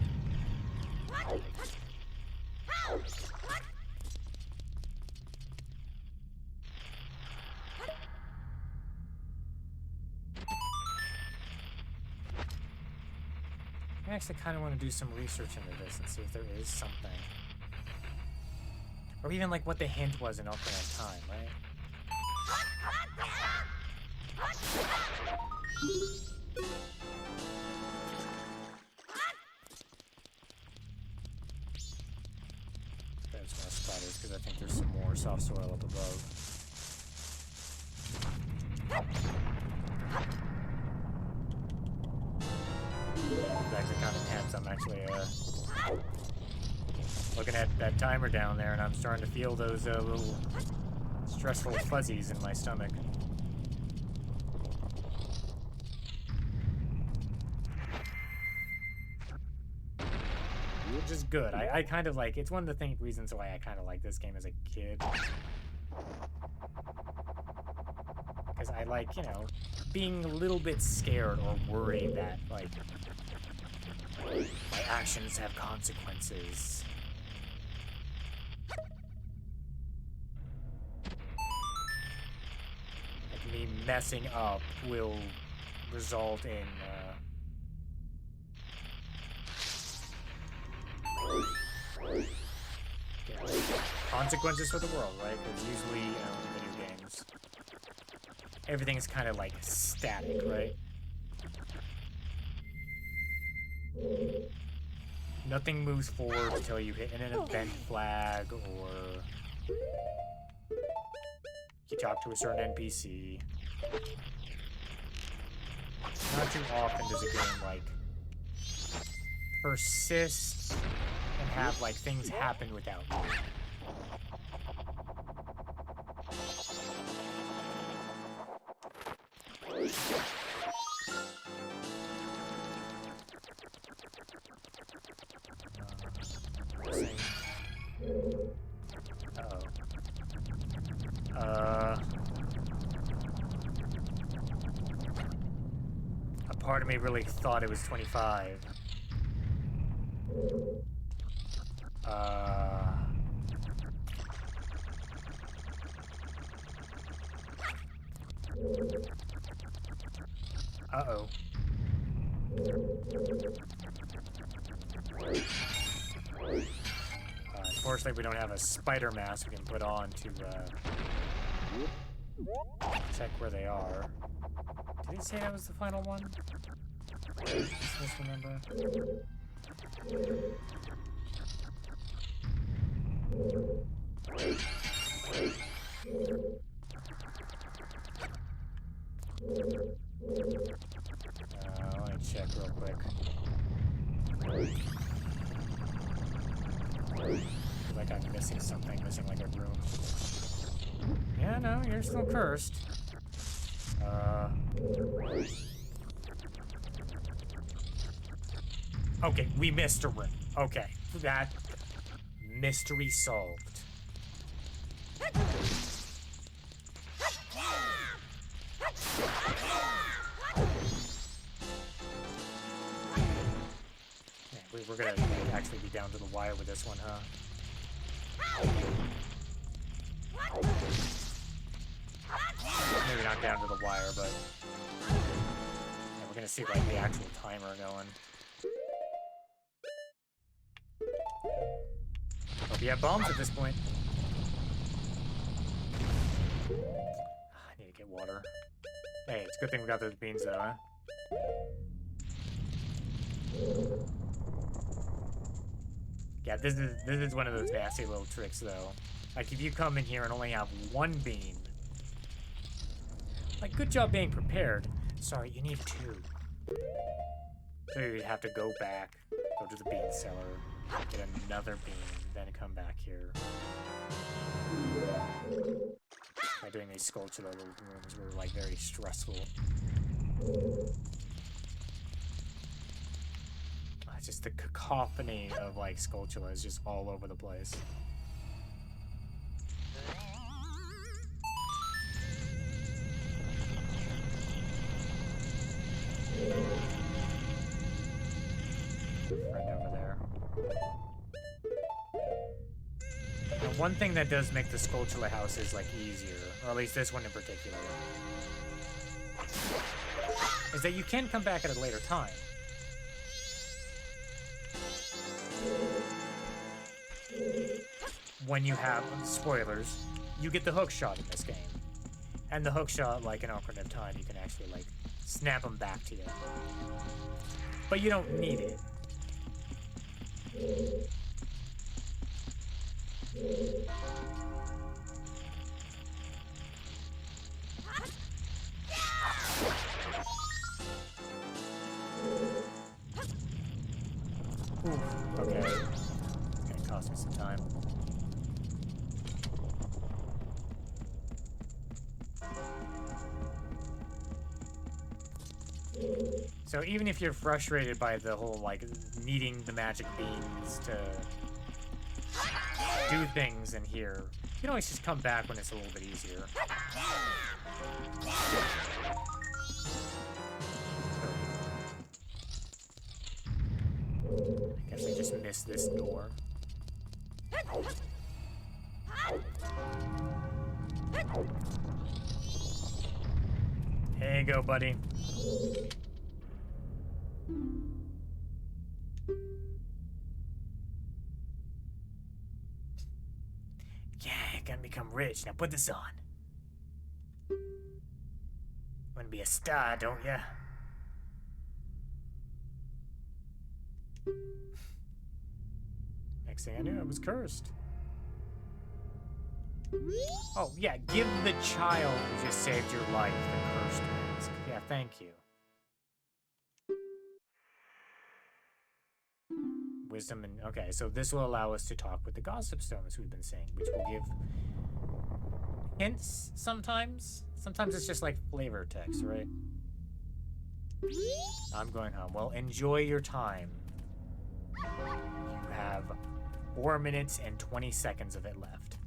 [SPEAKER 1] I actually kind of want to do some research into this and see if there is something. Or even like what the hint was in Ocarina of Time, right? There's more spiders because I think there's some more soft soil up above. It's actually kind of tense. I'm actually looking at that timer down there, and I'm starting to feel those little stressful fuzzies in my stomach. which is good. I kind of like, it's one of the reasons why I kind of like this game as a kid. Because I like, you know, being a little bit scared or worried that, like, my actions have consequences. Like, me messing up will result in, consequences for the world, right? Because usually, you know, in video games, everything is kind of like static, right? Nothing moves forward until you hit an event flag or you talk to a certain NPC. Not too often does a game like persist and have like things happen without you. A part of me really thought it was 25. Uh-oh. Unfortunately, we don't have a spider mask we can put on to check where they are. Did he say that was the final one? Just misremember. Let me check real quick. Like I'm missing something, missing like a room. Yeah, no, you're still cursed. Okay, we missed a room. Okay, that mystery solved. Yeah, we're gonna actually be down to the wire with this one, huh? Maybe not down to the wire, but yeah, we're gonna see like the actual timer going. Hope you have bombs at this point. I need to get water. Hey, it's a good thing we got those beans though, huh? Yeah, this is one of those nasty little tricks though. Like if you come in here and only have one bean, like good job being prepared. Sorry, you need two. So you have to go back, go to the bean cellar, get another bean, then come back here. By doing these sculpture little rooms were like very stressful. Just the cacophony of like Skulltula is just all over the place. Friend over there. Now, one thing that does make the Skulltula houses like easier, or at least this one in particular, is that you can come back at a later time. When you have, spoilers, you get the hook shot in this game. And the hook shot, like in Ocarina of Time, you can actually, like, snap them back to you. But you don't need it. Oof, okay. It's gonna cost me some time. So even if you're frustrated by the whole, like, needing the magic beans to do things in here, you can always just come back when it's a little bit easier. I guess I just missed this door. There you go, buddy. Yeah, gonna become rich. Now put this on. Wanna be a star, don't ya? Next thing I knew, I was cursed. Oh, yeah, give the child who just saved your life the cursed mask. Yeah, thank you. Wisdom and... Okay, so this will allow us to talk with the gossip stones we've been saying, which will give hints sometimes. Sometimes it's just like flavor text, right? I'm going home. Well, enjoy your time. You have 4 minutes and 20 seconds of it left.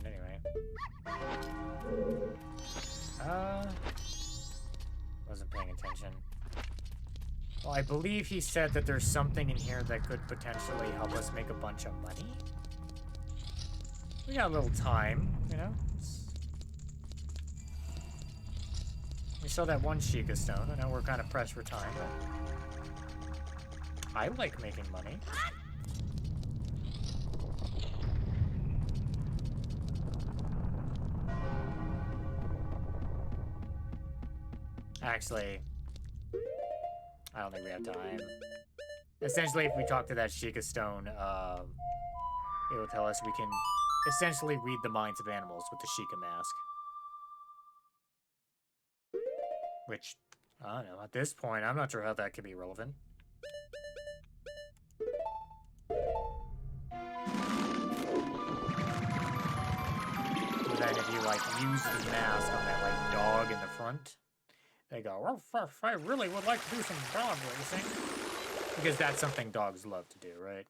[SPEAKER 1] Anyway. Wasn't paying attention. Well, I believe he said that there's something in here that could potentially help us make a bunch of money. We got a little time, you know? We saw that one Sheikah stone. I know we're kind of pressed for time, but I like making money. Actually, I don't think we have time. Essentially, if we talk to that Sheikah stone, it will tell us we can essentially read the minds of animals with the Sheikah mask. Which, I don't know, at this point, I'm not sure how that could be relevant. But then if you, like, use the mask on that, like, dog in the front, they go, oh, I really would like to do some dog racing. Because that's something dogs love to do, right?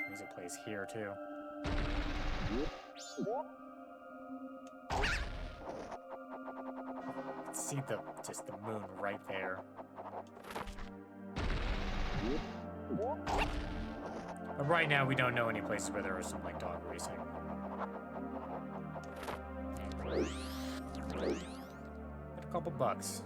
[SPEAKER 1] There's a place here, too. See just the moon right there. But right now, we don't know any places where there is some, like, dog racing. Get a couple bucks.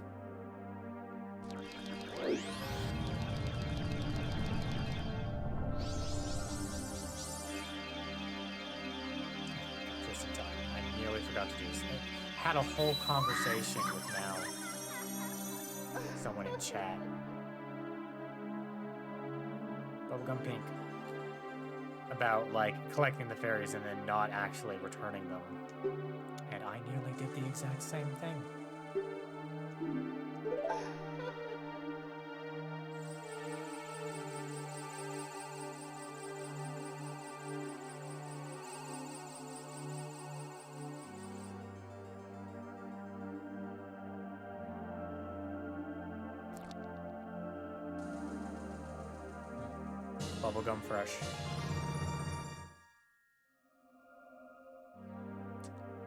[SPEAKER 1] Just in time. I nearly forgot to do this. I had a whole conversation with Mal. Someone in chat. Bubblegum Pink. About, like, collecting the fairies and then not actually returning them. And I nearly did the exact same thing. Bubblegum Fresh.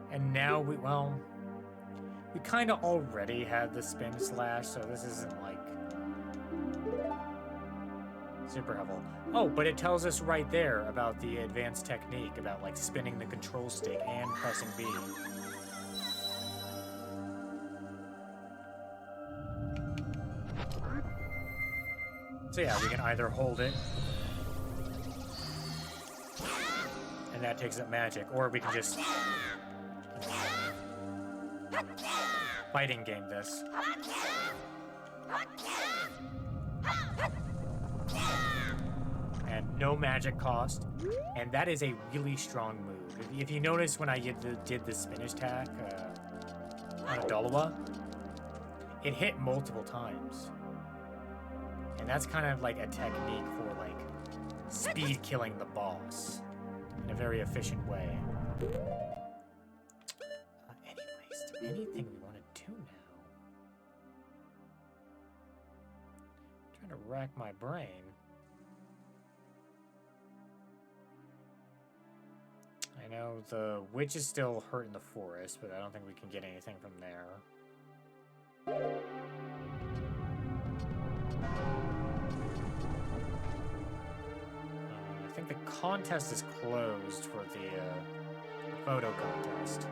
[SPEAKER 1] And now we kind of already had the spin slash, so this isn't like super helpful. Oh, but it tells us right there about the advanced technique, about like spinning the control stick and pressing B. So yeah, we can either hold it, and that takes up magic, or we can just fighting game this. And no magic cost, and that is a really strong move. If you notice when I did the spinach attack on Adolawa, it hit multiple times. And that's kind of like a technique for like speed killing the boss in a very efficient way. Anyways, is there anything we want to do now? I'm trying to rack my brain. I know the witch is still hurt in the forest, but I don't think we can get anything from there. I think the contest is closed for the photo contest.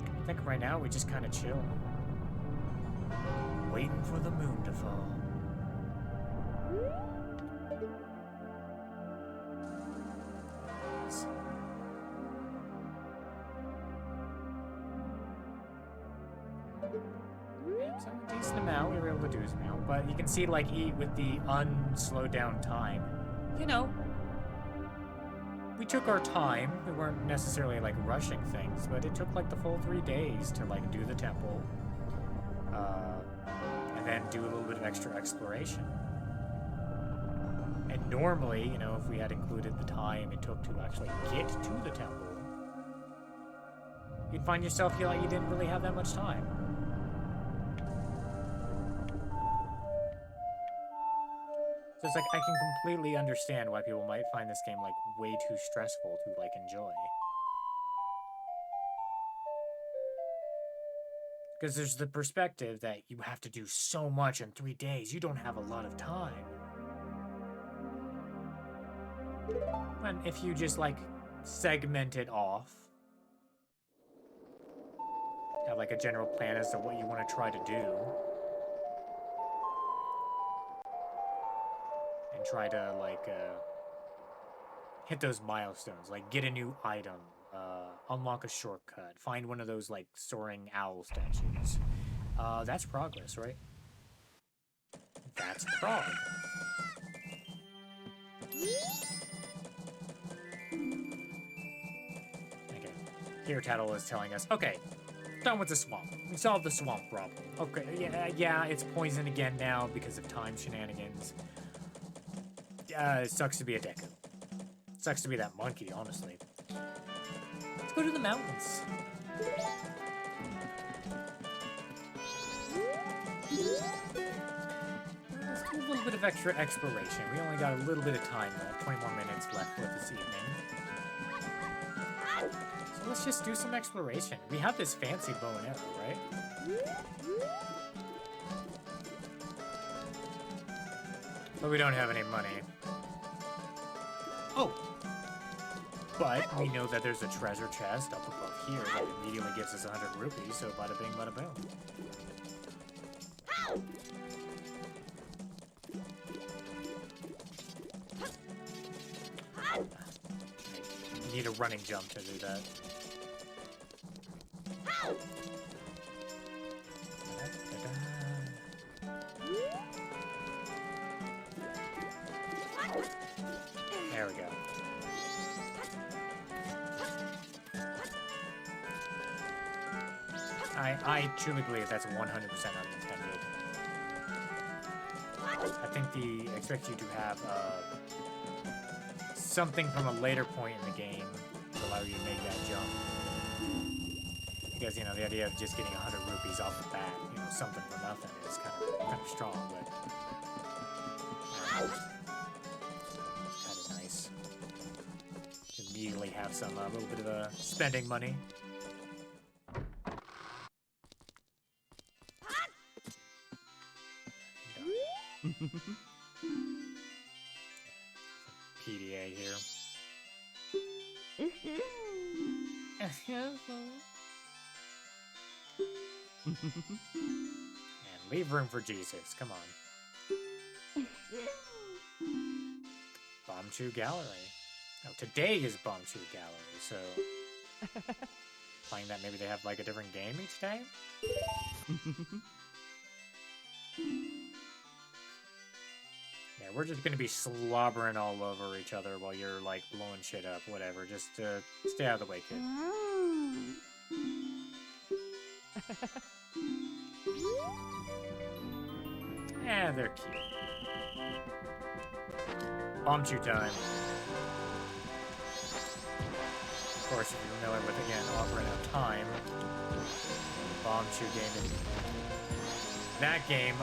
[SPEAKER 1] I think right now we just kind of chill. Waiting for the moon to fall. So a decent amount, we were able to do some amount, but you can see, like, with the unslowed down time, you know, we took our time. We weren't necessarily, like, rushing things, but it took, like, the full 3 days to, like, do the temple, and then do a little bit of extra exploration. And normally, you know, if we had included the time it took to actually get to the temple, you'd find yourself feel like you didn't really have that much time. So it's like, I can completely understand why people might find this game, like, way too stressful to, like, enjoy. Because there's the perspective that you have to do so much in 3 days, you don't have a lot of time. And if you just, like, segment it off, have, like, a general plan as to what you want to try to do, and try to, like, hit those milestones, like get a new item, unlock a shortcut, find one of those, like, soaring owl statues. That's progress, right? That's prog. Okay, here Tattle is telling us, okay, done with the swamp. We solved the swamp problem. Okay, yeah, it's poisoned again now because of time shenanigans. It sucks to be a Deku. Sucks to be that monkey, honestly. Let's go to the mountains. Let's do a little bit of extra exploration. We only got a little bit of time left, 20 more minutes left for this evening. So let's just do some exploration. We have this fancy bow and arrow, right? But we don't have any money. Oh! But we know that there's a treasure chest up above here that immediately gives us 100 rupees, so bada bing, bada boom. I need a running jump to do that. There we go. I truly believe that's 100% unintended. I think they expect you to have something from a later point in the game to allow you to make that jump. Because, you know, the idea of just getting 100 rupees off the bat, you know, something for nothing is kind of strong, but kind of nice. To immediately have some a little bit of spending money. PDA here. And leave room for Jesus. Come on. Bombchu Gallery. Oh, today is Bombchu Gallery, so playing that, maybe they have like a different game each day? Yeah, we're just gonna be slobbering all over each other while you're like blowing shit up, whatever. Just stay out of the way, kid. Yeah, they're cute. Bomb shoot time. Of course, if you're familiar with, again, Ocarina of Time, bomb shoot game. And that game,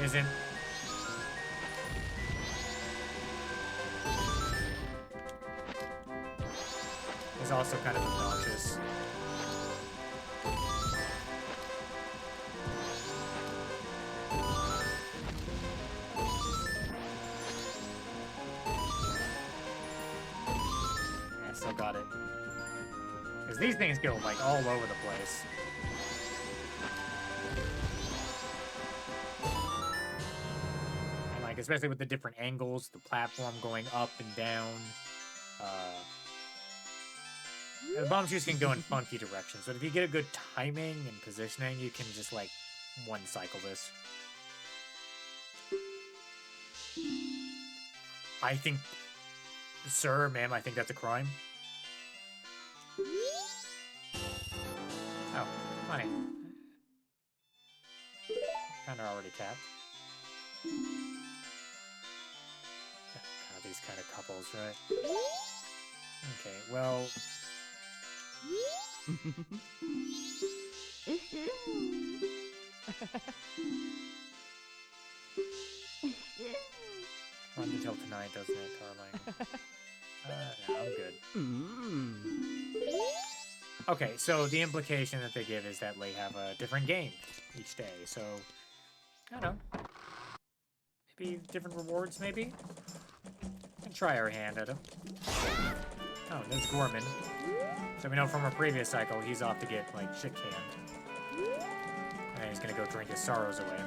[SPEAKER 1] isn't... is also kind of obnoxious. Yeah, still got it. Because these things go, like, all over the place. And, like, especially with the different angles, the platform going up and down. The bomb shoots can go in funky directions, but if you get a good timing and positioning, you can just, like, one-cycle this. I think... Sir, ma'am, I think that's a crime. Oh, honey. Kinda already capped. God, these kind of couples, right? Okay, well... Runs until tonight, doesn't it, darling? No, I'm good. Okay, so the implication that they give is that they have a different game each day, so... I don't know. Maybe different rewards, maybe? And try our hand at them. Oh, there's Gorman. So we know from our previous cycle, he's off to get, like, shit canned. And then he's gonna go drink his sorrows away.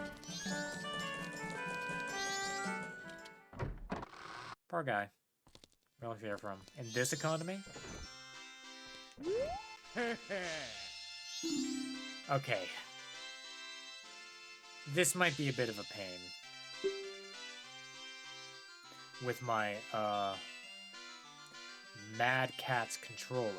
[SPEAKER 1] Poor guy. Where else are you from? In this economy? Okay. This might be a bit of a pain. With my, Mad Catz controller.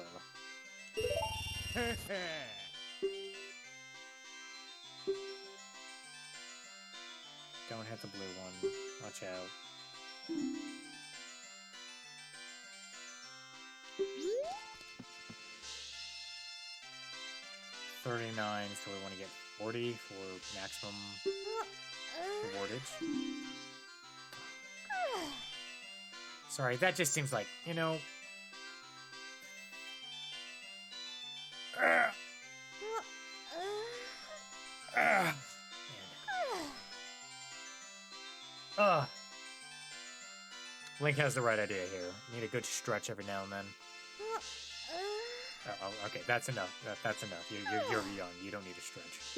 [SPEAKER 1] Don't hit the blue one. Watch out. $39, so we want to get 40 for maximum rewardage. Sorry, that just seems like, you know... Link has the right idea here. You need a good stretch every now and then. Oh, okay, that's enough. That's enough. You're young. You don't need a stretch.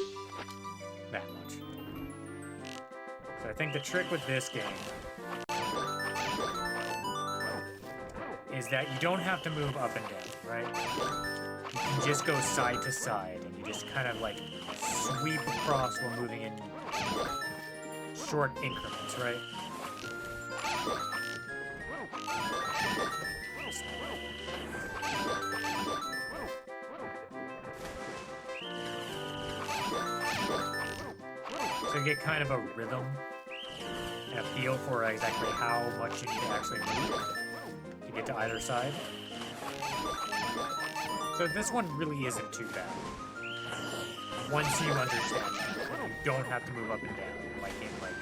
[SPEAKER 1] That much. So I think the trick with this game is that you don't have to move up and down, right? You can just go side to side, and you just kind of like sweep across while moving in short increments, right? So you get kind of a rhythm and a feel for exactly how much you need to actually move to get to either side. So this one really isn't too bad. Once you understand that, you don't have to move up and down, like in like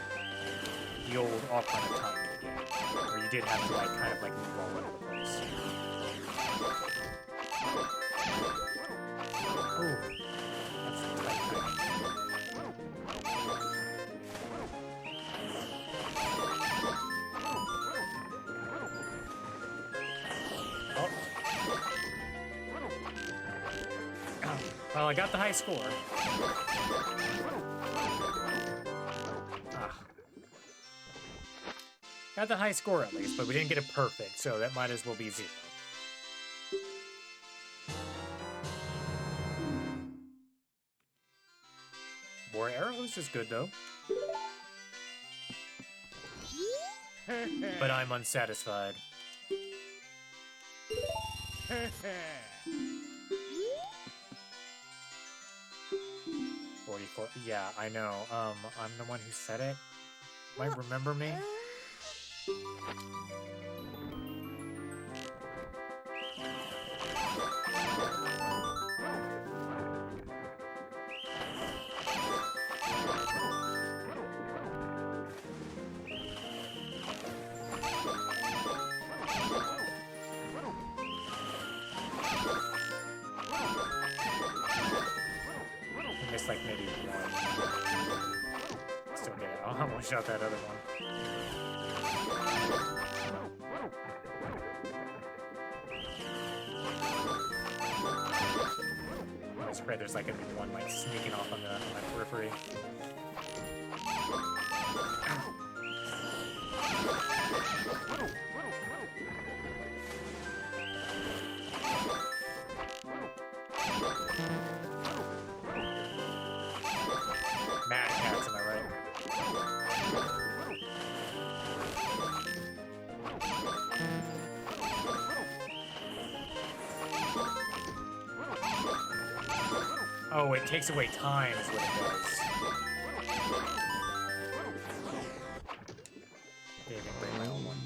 [SPEAKER 1] the old Ocarina of Time game, where you did have to like kind of like move all over the place. Ooh, that's tight timing. Well, I got the high score. Got the high score at least, but we didn't get it perfect, so that might as well be 0. More arrows is good, though. But I'm unsatisfied. 44. Yeah, I know. I'm the one who said it. Might remember me. I missed like maybe one. Still get it. I'll one shot that other one. I spread there's like gonna be one like sneaking off on my periphery. Mad cats, am I right? Oh, it takes away time is what it does. Okay, I can bring my own one.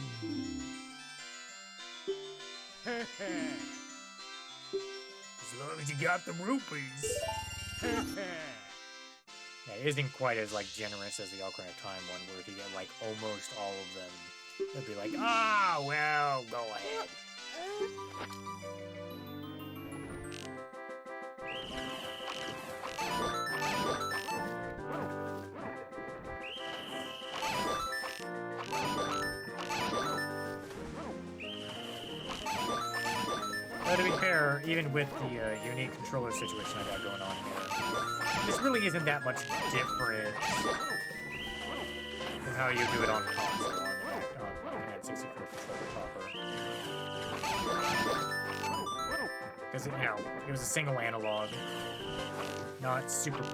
[SPEAKER 1] As long as you got the rupees. Yeah, it isn't quite as like generous as the Ocarina of Time one, where if you get like almost all of them, it'll be like, ah, well, go ahead. To be fair, even with the unique controller situation I got going on here, this really isn't that much different from how you do it on console, on the N64 controller proper. Because, you know, it was a single analog, not super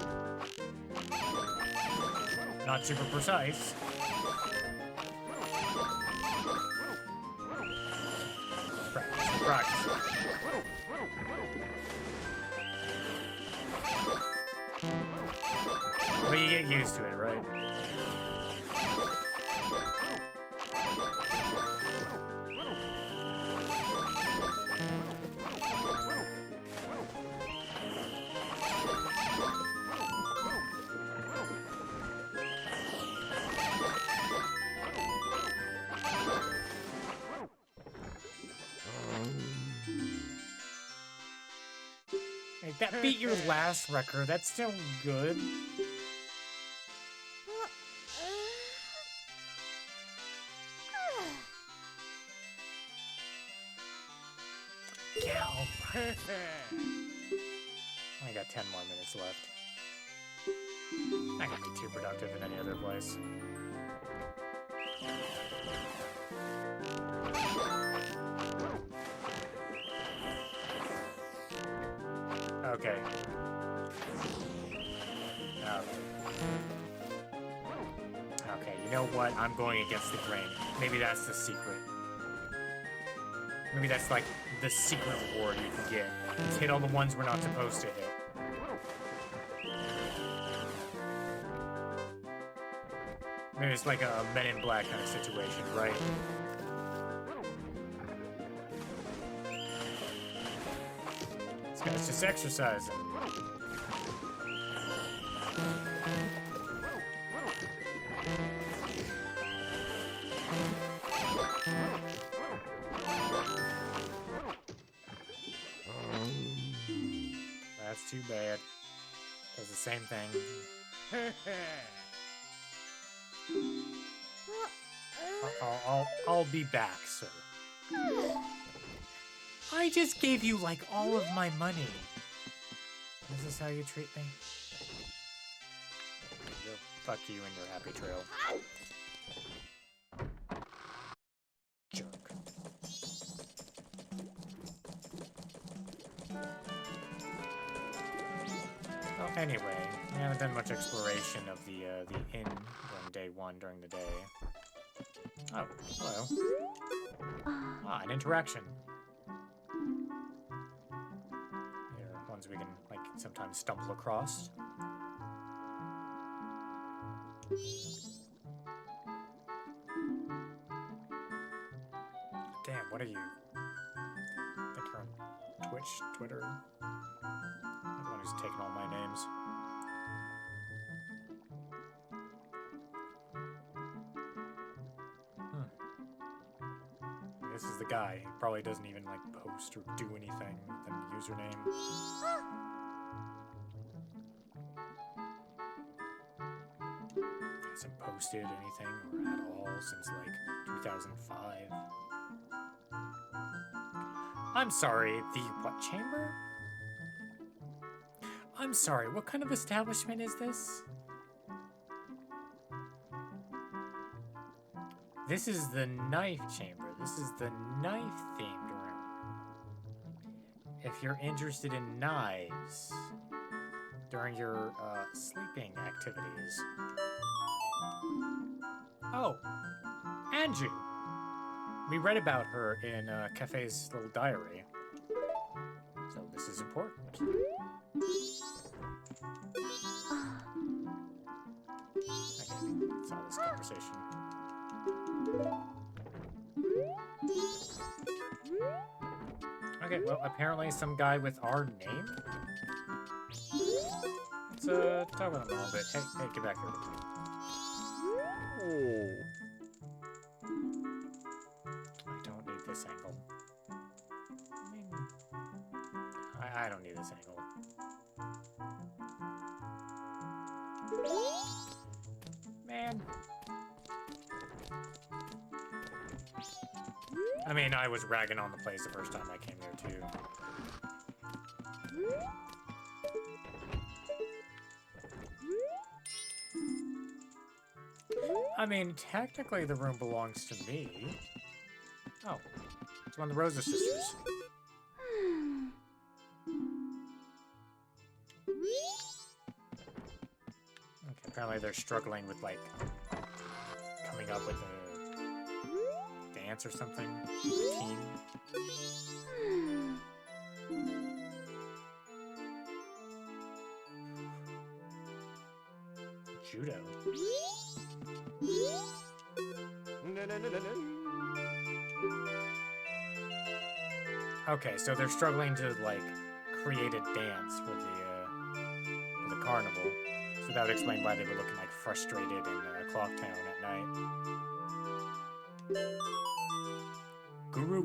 [SPEAKER 1] precise. Practice. But you get used to it, right? If that beat your last record, that's still good. Yeah, alright. I got 10 more minutes left. Not gonna be too productive in any other place. Okay. Okay, you know what? I'm going against the grain. Maybe that's the secret. Maybe that's like the secret reward you can get. Just hit all the ones we're not supposed to hit. Maybe it's like a Men in Black kind of situation, right? This guy's just exercising. That's too bad. Does the same thing. I'll be back, sir. I just gave you, like, all of my money. Is this how you treat me? Fuck you and your happy trail. Jerk. Well, anyway, we haven't done much exploration of the inn during day one during the day. Oh, hello. Ah, an interaction. There are ones we can, like, sometimes stumble across. Damn, what are you? I think you're on Twitch, Twitter. The one who's taking all my names. This is the guy. He probably doesn't even like post or do anything with the username. Hasn't posted anything or at all since like 2005. I'm sorry, the what chamber? I'm sorry, what kind of establishment is this? This is the knife chamber. This is the knife-themed room. If you're interested in knives during your sleeping activities. Oh, Anju. We read about her in Cafe's little diary. So this is important. Okay, saw this conversation. Okay, well, apparently some guy with our name. Let's talk with him a little bit. Hey, get back here. I don't need this angle. I don't need this angle. Man. I mean, I was ragging on the place the first time I came here, too. I mean, technically the room belongs to me. Oh, it's one of the Rosa sisters. Okay, apparently they're struggling with, like, coming up with a dance or something. Routine. Judo. Okay, so they're struggling to, like, create a dance for the carnival. So that would explain why they were looking, like, frustrated in Clocktown at night. Guru.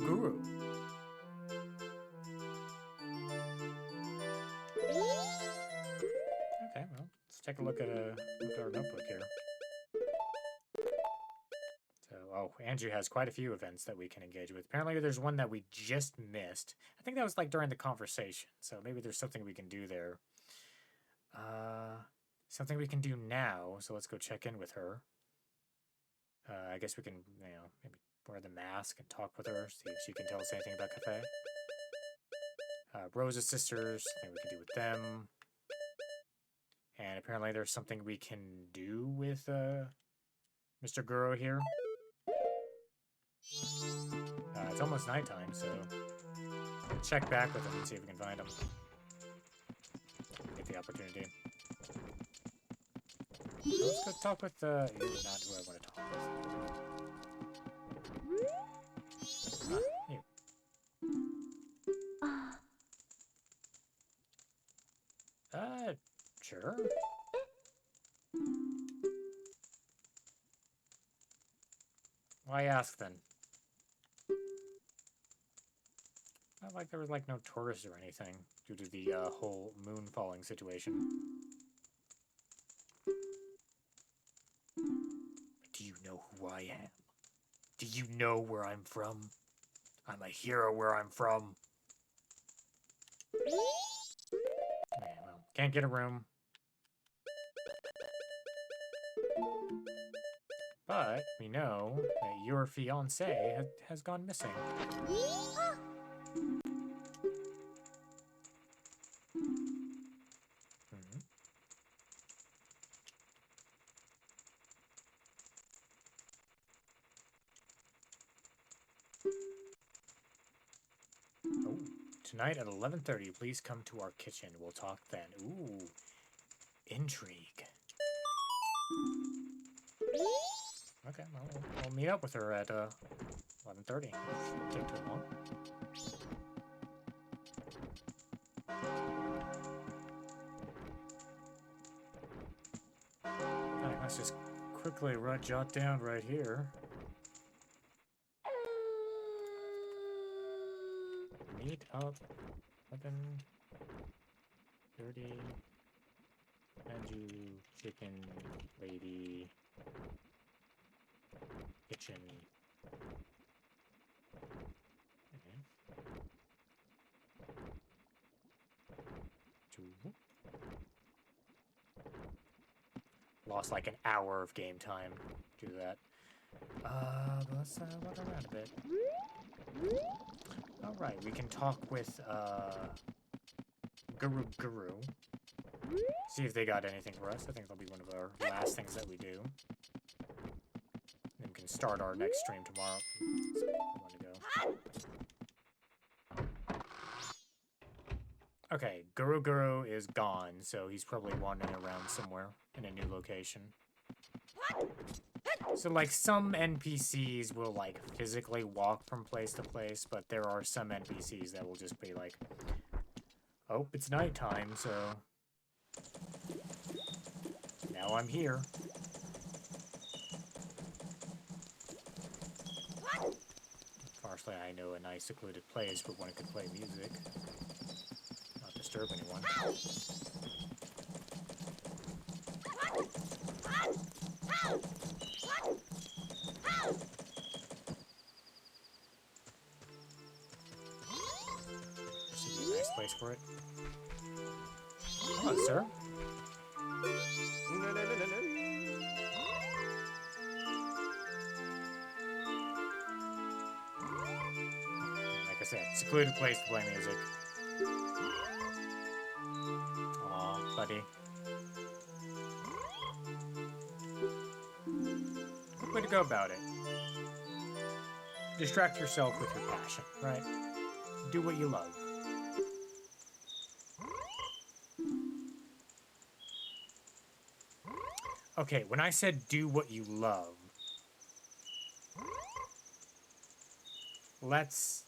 [SPEAKER 1] Okay, well, let's take a look at our notebook here. So, oh, Andrew has quite a few events that we can engage with. Apparently there's one that we just missed. I think that was like during the conversation. So maybe there's something we can do there. Something we can do now. So let's go check in with her. I guess we can, maybe wear the mask and talk with her. See if she can tell us anything about Cafe. Rosa's sisters. Something we can do with them. And apparently there's something we can do with Mr. Guro here. It's almost nighttime, so check back with him and see if we can find him. Get the opportunity. So let's go talk with you're not who I want to talk with. You. Sure. Why ask then? Not like there was like no tourists or anything due to the whole moon falling situation. Do you know who I am? Do you know where I'm from? I'm a hero where I'm from. Yeah, well, can't get a room. But we know that your fiancé has gone missing. Oh, tonight at 11:30, please come to our kitchen. We'll talk then. Ooh, intrigue. Okay, well, we'll meet up with her at 11:30. Shouldn't take too long. Alright, let's just quickly jot down right here. Meet up 11:30. Manju chicken lady kitchen. Okay. Lost like an hour of game time to do that. Let's look around a bit. Alright, we can talk with Guru. See if they got anything for us. I think that'll be one of our last things that we do. Then we can start our next stream tomorrow. So, I want to go. Okay, Guru is gone, so he's probably wandering around somewhere in a new location. So, like, some NPCs will, like, physically walk from place to place, but there are some NPCs that will just be like, oh, it's nighttime, so now I'm here. Partially, I know a nice secluded place where one could play music. Not disturb anyone. Should be a nice place for it. Hello, sir. Like I said, secluded place to play music. Aw, buddy. Good way to go about it. Distract yourself with your passion, right? Do what you love. Okay, when I said do what you love, let's...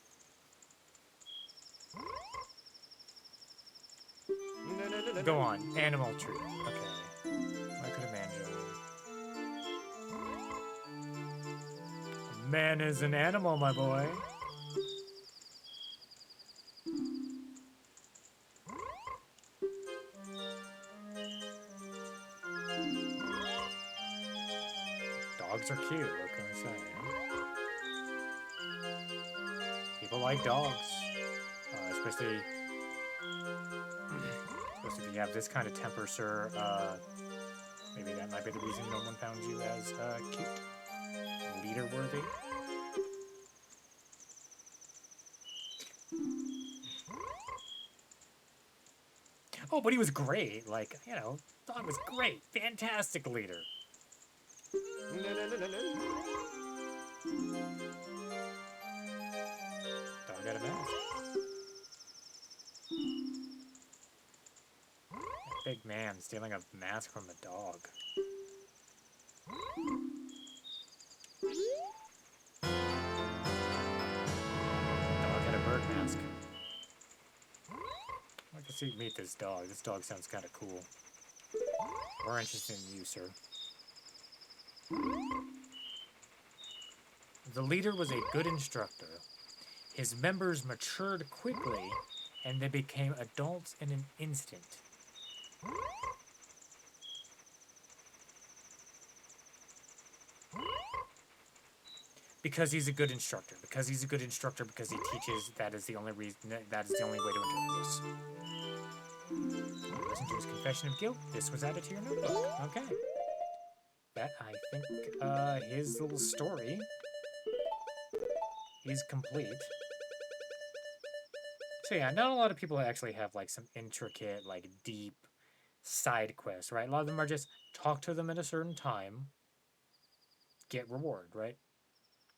[SPEAKER 1] Go on. Animal tree. Okay. I could have Majora. Man is an animal, my boy. Dogs are cute, what can I say? People like dogs. Especially if you have this kind of temper, sir. Maybe that might be the reason no one found you as cute. Leader-worthy. Oh, but he was great. Like, you know, dog was great. Fantastic leader. Dog got a mask. A big man stealing a mask from a dog. Dog had a bird mask. I'd like to meet this dog. This dog sounds kind of cool. We're interested in you, sir. The leader was a good instructor. His members matured quickly, and they became adults in an instant. Because he's a good instructor. Because he's a good instructor, because he teaches, that is the only reason, that is the only way to interpret this. Listen to his confession of guilt. This was added to your notebook. Okay. That, I think, his little story is complete. So yeah, not a lot of people actually have, like, some intricate, like, deep side quests, right? A lot of them are just talk to them at a certain time, get reward, right?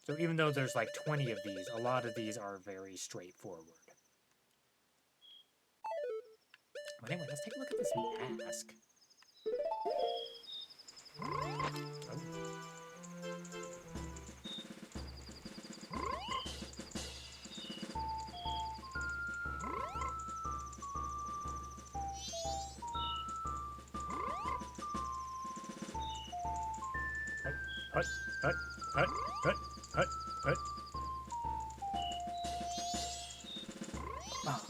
[SPEAKER 1] So even though there's, like, 20 of these, a lot of these are very straightforward. But anyway, let's take a look at this mask. Oh. hut, hut, hut, hut, hut, hut. Ah.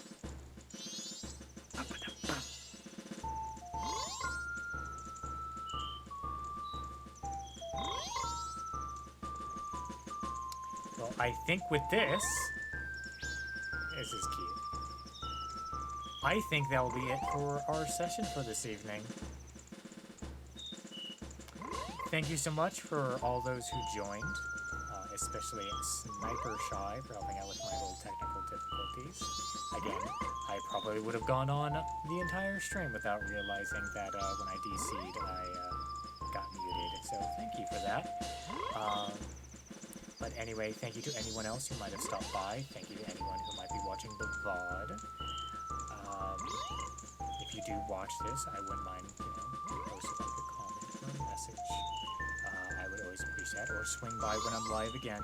[SPEAKER 1] Well, I think with this is cute. I think that will be it for our session for this evening. Thank you so much for all those who joined, especially Sniper Shy for helping out with my little technical difficulties. Again, I probably would have gone on the entire stream without realizing that when I DC'd, I got muted. So thank you for that. But anyway, thank you to anyone else who might have stopped by. Thank you to anyone who might be watching the VOD. If you do watch this, I wouldn't mind, post like a comment or a message. I would always appreciate that. Or swing by when I'm live again.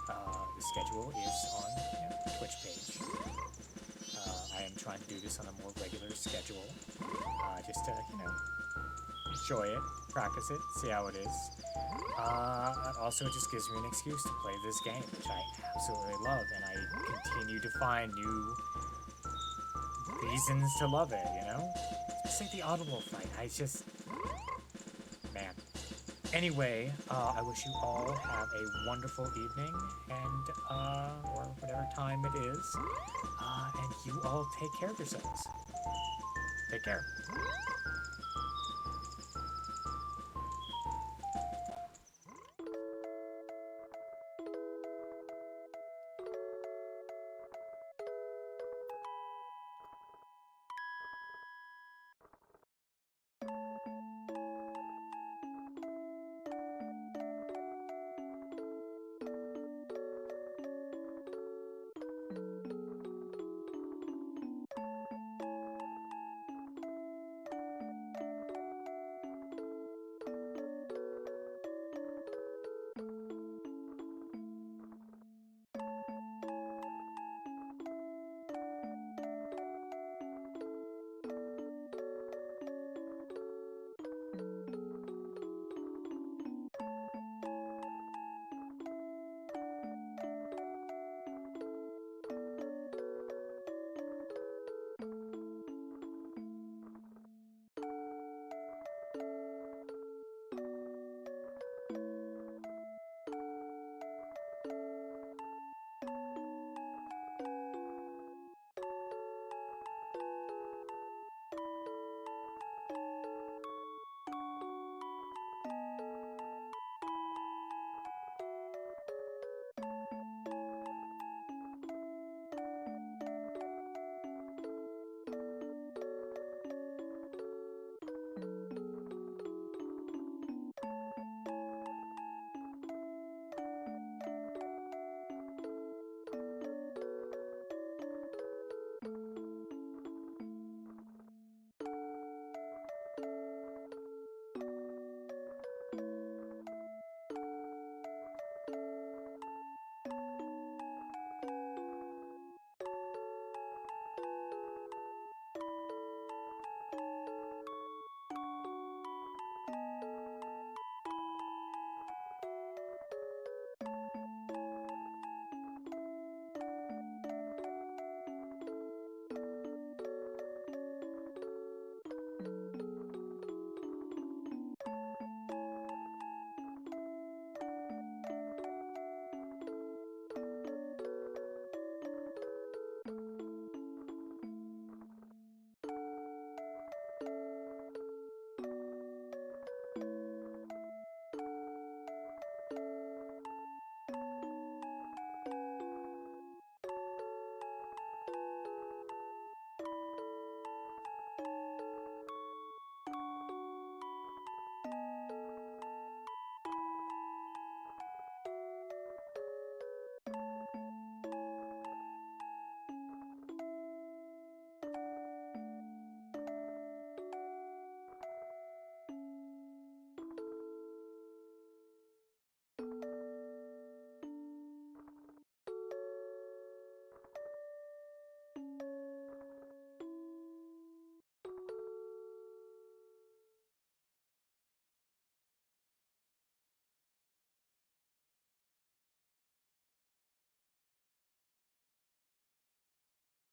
[SPEAKER 1] The schedule is on the Twitch page. I am trying to do this on a more regular schedule. Just to, enjoy it, practice it, see how it is. Also, it just gives me an excuse to play this game, which I absolutely love, and I continue to find new reasons to love it, Just like the Audible fight. Man. Anyway, I wish you all have a wonderful evening, and, or whatever time it is, and you all take care of yourselves. Take care.